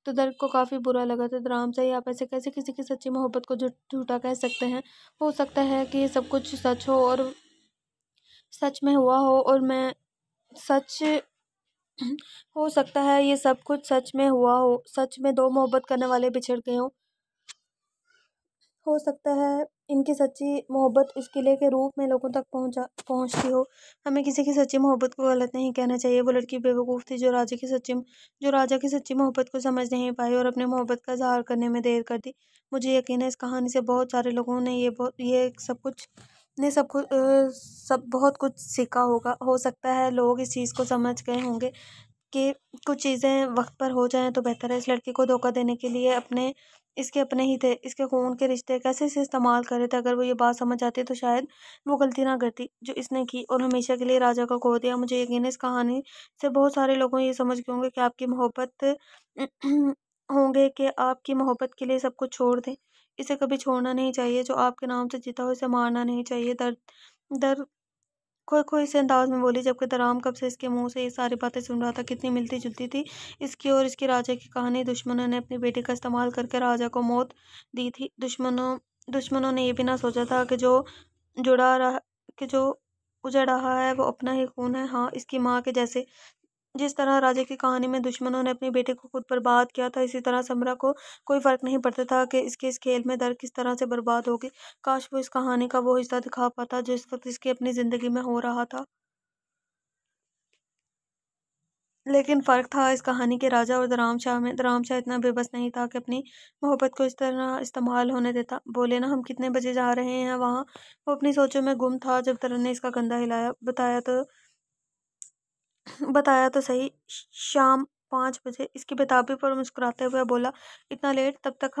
तो दर्द को काफ़ी बुरा लगा था। राम से ही आप ऐसे कैसे किसी की सच्ची मोहब्बत को झूठा कह सकते हैं? हो सकता है कि ये सब कुछ सच हो, और सच में हुआ हो और मैं सच हो सकता है ये सब कुछ सच में हुआ हो, सच में दो मोहब्बत करने वाले बिछड़ गए हों। हो सकता है इनकी सच्ची मोहब्बत इस किले के रूप में लोगों तक पहुंचती हो। हमें किसी की सच्ची मोहब्बत को गलत नहीं कहना चाहिए। वो लड़की बेवकूफ़ थी जो राजा की सच्ची मोहब्बत को समझ नहीं पाई और अपनी मोहब्बत का इज़हार करने में देर कर दी। मुझे यकीन है इस कहानी से बहुत सारे लोगों ने ये सब बहुत कुछ सीखा होगा। हो सकता है लोग इस चीज़ को समझ गए होंगे कि कुछ चीज़ें वक्त पर हो जाएं तो बेहतर है। इस लड़की को धोखा देने के लिए इसके अपने ही थे, इसके खून के रिश्ते कैसे इसे इस्तेमाल करे थे। अगर वो ये बात समझ आती तो शायद वो गलती ना करती जो इसने की और हमेशा के लिए राजा को खो दिया। मुझे यकीन है इस कहानी से बहुत सारे लोगों ये समझ गए होंगे कि आपकी मोहब्बत के लिए सब कुछ छोड़ दें। इसे कभी छोड़ना नहीं चाहिए। जो आपके नाम से जीता हो इसे मारना नहीं चाहिए। दर दर खोई-खोई से अंदाज में बोली, जबकि दराम कब से इसके मुँह से ये सारी बातें सुन रहा था। कितनी मिलती-जुलती थी इसकी और इसके राजा की कहानी। दुश्मनों ने अपनी बेटी का इस्तेमाल करके राजा को मौत दी थी। दुश्मनों ने ये भी ना सोचा था कि जुड़ा रहा कि जो उजड़ रहा है वो अपना ही खून है। हाँ, इसकी माँ के जैसे। जिस तरह राजा की कहानी में दुश्मनों ने अपनी बेटी को खुद बर्बाद किया था, इसी तरह समरा को कोई फ़र्क नहीं पड़ता था कि इसके इस खेल में दर किस तरह से बर्बाद होगी। काश वो इस कहानी का वो हिस्सा दिखा पाता जो इस वक़्त इसकी अपनी ज़िंदगी में हो रहा था। लेकिन फ़र्क था इस कहानी के राजा और दराम शाह में। दराम शाह इतना बेबस नहीं था कि अपनी मोहब्बत को इस तरह इस्तेमाल होने देता। बोले ना, हम कितने बजे जा रहे हैं वहाँ। वो अपनी सोचों में गुम था जब तरन ने इसका कंधा हिलाया। बताया तो सही, शाम 5 बजे। इसकी बेताबी पर मुस्कुराते हुए बोला, इतना लेट? तब तक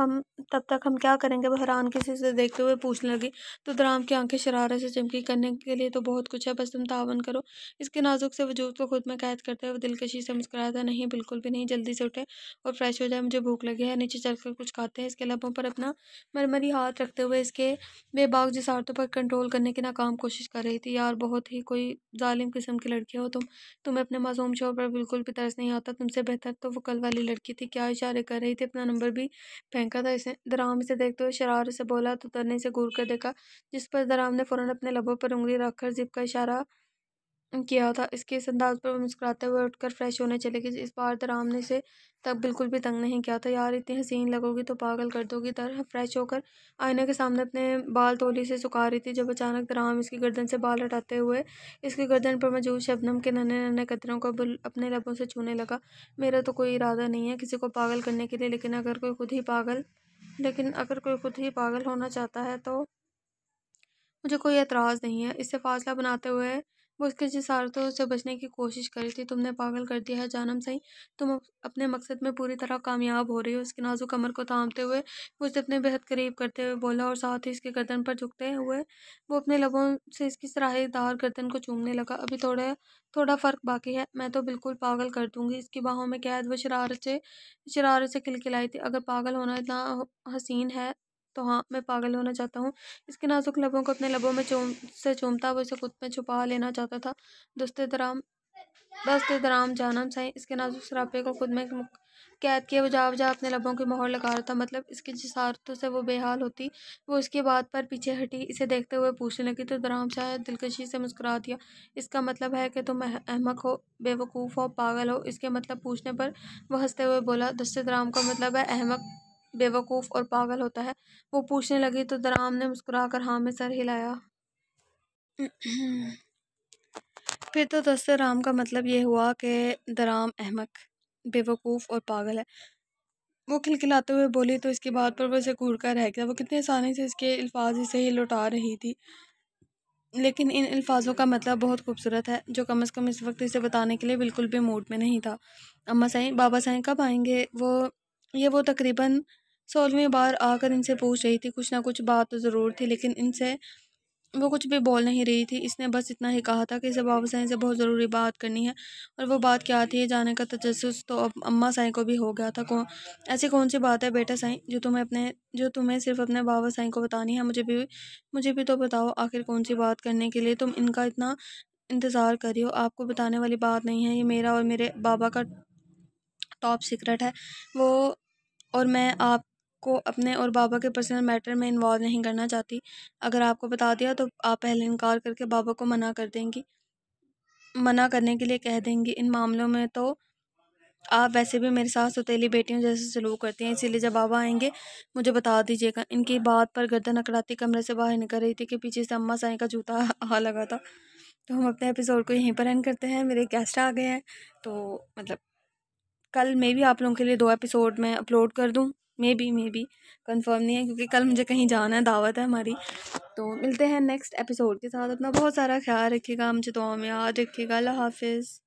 हम क्या करेंगे? वो हैरान किसी से देखते हुए पूछने लगी। तो दराम की आंखें शरारत से चमकी। करने के लिए तो बहुत कुछ है, बस तुम तावन करो। इसके नाजुक से वजूद को खुद में कैद करते हुए दिलकशी से मुस्कुराया था। नहीं, बिल्कुल भी नहीं। जल्दी से उठे और फ्रेश हो जाए, मुझे भूख लगी है। नीचे चलकर कुछ खाते हैं। इसके लबों पर अपना मरमरी हाथ रखते हुए इसके बेबाक जसारतों पर कंट्रोल करने की नाकाम कोशिश कर रही थी। यार, बहुत ही कोई जालिम किस्म की लड़की हो तुम। तुम्हें अपने मासूम शोहर पर बिल्कुल भी तरस नहीं आता। तुमसे बेहतर तो वो कल वाली लड़की थी। क्या इशारे कर रही थी? अपना नंबर भी फेंका था इसने। दराम इसे देखते हुए शरारत से बोला तो तरने से घूर कर देखा, जिस पर दराम ने फौरन अपने लबों पर उंगली रखकर जिप का इशारा किया था। इसके इस अंदाज पर वो मुस्कुराते हुए उठकर फ्रेश होने चले गई। इस बार दराम ने इसे तब बिल्कुल भी तंग नहीं किया था। यार, इतनी हसीन लगोगी तो पागल कर दोगी। तरह फ्रेश होकर आईने के सामने अपने बाल तौली से सुखा रही थी जब अचानक दराम इसकी गर्दन से बाल हटाते हुए इसकी गर्दन पर मौजूद शबनम के नन्हे नन्हे कतरों को अपने लबों से छूने लगा। मेरा तो कोई इरादा नहीं है किसी को पागल करने के लिए, लेकिन अगर कोई खुद ही पागल होना चाहता है तो मुझे कोई एतराज़ नहीं है। इससे फासला बनाते हुए वो उसकी जसारतों से बचने की कोशिश कर रही थी। तुमने पागल कर दिया है जानम सही। अपने मकसद में पूरी तरह कामयाब हो रही हो। उसकी नाजुक कमर को थामते हुए वो उसे अपने बेहद करीब करते हुए बोला और साथ ही इसके गर्दन पर झुकते हुए वो अपने लबों से इसकी सराहेदार गर्दन को चूमने लगा। अभी थोड़ा थोड़ा फ़र्क बाकी है। मैं तो बिल्कुल पागल कर दूंगी। इसकी बाहों में कैद वो शरारत से खिलखिलाई थी। अगर पागल होना इतना हसीन है तो हाँ, मैं पागल होना चाहता हूँ। इसके नाजुक लबों को अपने लबों में चूमता वो इसे खुद में छुपा लेना चाहता था। दस्ते दराम जानम सही इसके नाजुक सरापे को खुद में कैद किए बजा बजा अपने लबों की मोहर लगा रहा था। मतलब इसकी जसारतों से वो बेहाल होती। वो इसकी बात पर पीछे हटी। इसे देखते हुए पूछने लगी तो दराम शायद दिलकशी से मुस्कुरा दिया। इसका मतलब है कि तुम अहमक हो, बेवकूफ़ हो, पागल हो? इसके मतलब पूछने पर वह हंसते हुए बोला, दस्ते दराम का मतलब है अहमक, बेवकूफ़ और पागल होता है। वो पूछने लगी तो दराम ने मुस्कुराकर हाँ में सर हिलाया। फिर तो दस्ते राम का मतलब ये हुआ कि दराम अहमक, बेवकूफ़ और पागल है। वो खिलखिलाते हुए बोली तो इसकी बात पर वो उसे घूर कर रह गया। वो कितनी आसानी से इसके अल्फाज इसे ही लौटा रही थी, लेकिन इन अल्फाजों का मतलब बहुत खूबसूरत है जो कम से कम इस वक्त इसे बताने के लिए बिल्कुल भी मूड में नहीं था। अम्मा साईं, बाबा साईं कब आएंगे? वो तकरीबन 16वीं बार आकर इनसे पूछ रही थी। कुछ ना कुछ बात तो ज़रूर थी, लेकिन इनसे वो कुछ भी बोल नहीं रही थी। इसने बस इतना ही कहा था कि इसे बाबा साईं से बहुत ज़रूरी बात करनी है, और वो बात क्या थी ये जानने का तजस्सुस तो अब अम्मा साईं को भी हो गया था। ऐसी कौन सी बात है बेटा साईं जो तुम्हें सिर्फ अपने बाबा साईं को बतानी है? मुझे भी तो बताओ, आखिर कौन सी बात करने के लिए तुम इनका इतना इंतज़ार कर रही हो? आपको बताने वाली बात नहीं है, ये मेरा और मेरे बाबा का टॉप सीक्रेट है। वो और मैं आपको अपने और बाबा के पर्सनल मैटर में इन्वॉल्व नहीं करना चाहती। अगर आपको बता दिया तो आप पहले इनकार करके बाबा को मना कर देंगी, मना करने के लिए कह देंगी इन मामलों में। तो आप वैसे भी मेरे साथ सौतेली बेटियों जैसे सलूक करती हैं, इसीलिए जब बाबा आएंगे मुझे बता दीजिएगा। इनकी बात पर गर्दन अकड़ाती कमरे से बाहर निकल रही थी कि पीछे से अम्मा साईं का जूता आ लगा था। तो हम अपने एपिसोड को यहीं पर एंड करते हैं। मेरे गेस्ट आ गए हैं, तो मतलब कल मे भी आप लोगों के लिए 2 एपिसोड में अपलोड कर दूँ, मे बी कंफर्म नहीं है, क्योंकि कल मुझे कहीं जाना है, दावत है हमारी। तो मिलते हैं नेक्स्ट एपिसोड के साथ। अपना बहुत सारा ख्याल रखिएगा, मुझे दुआ में याद रखिएगा। अल्लाह हाफिज़।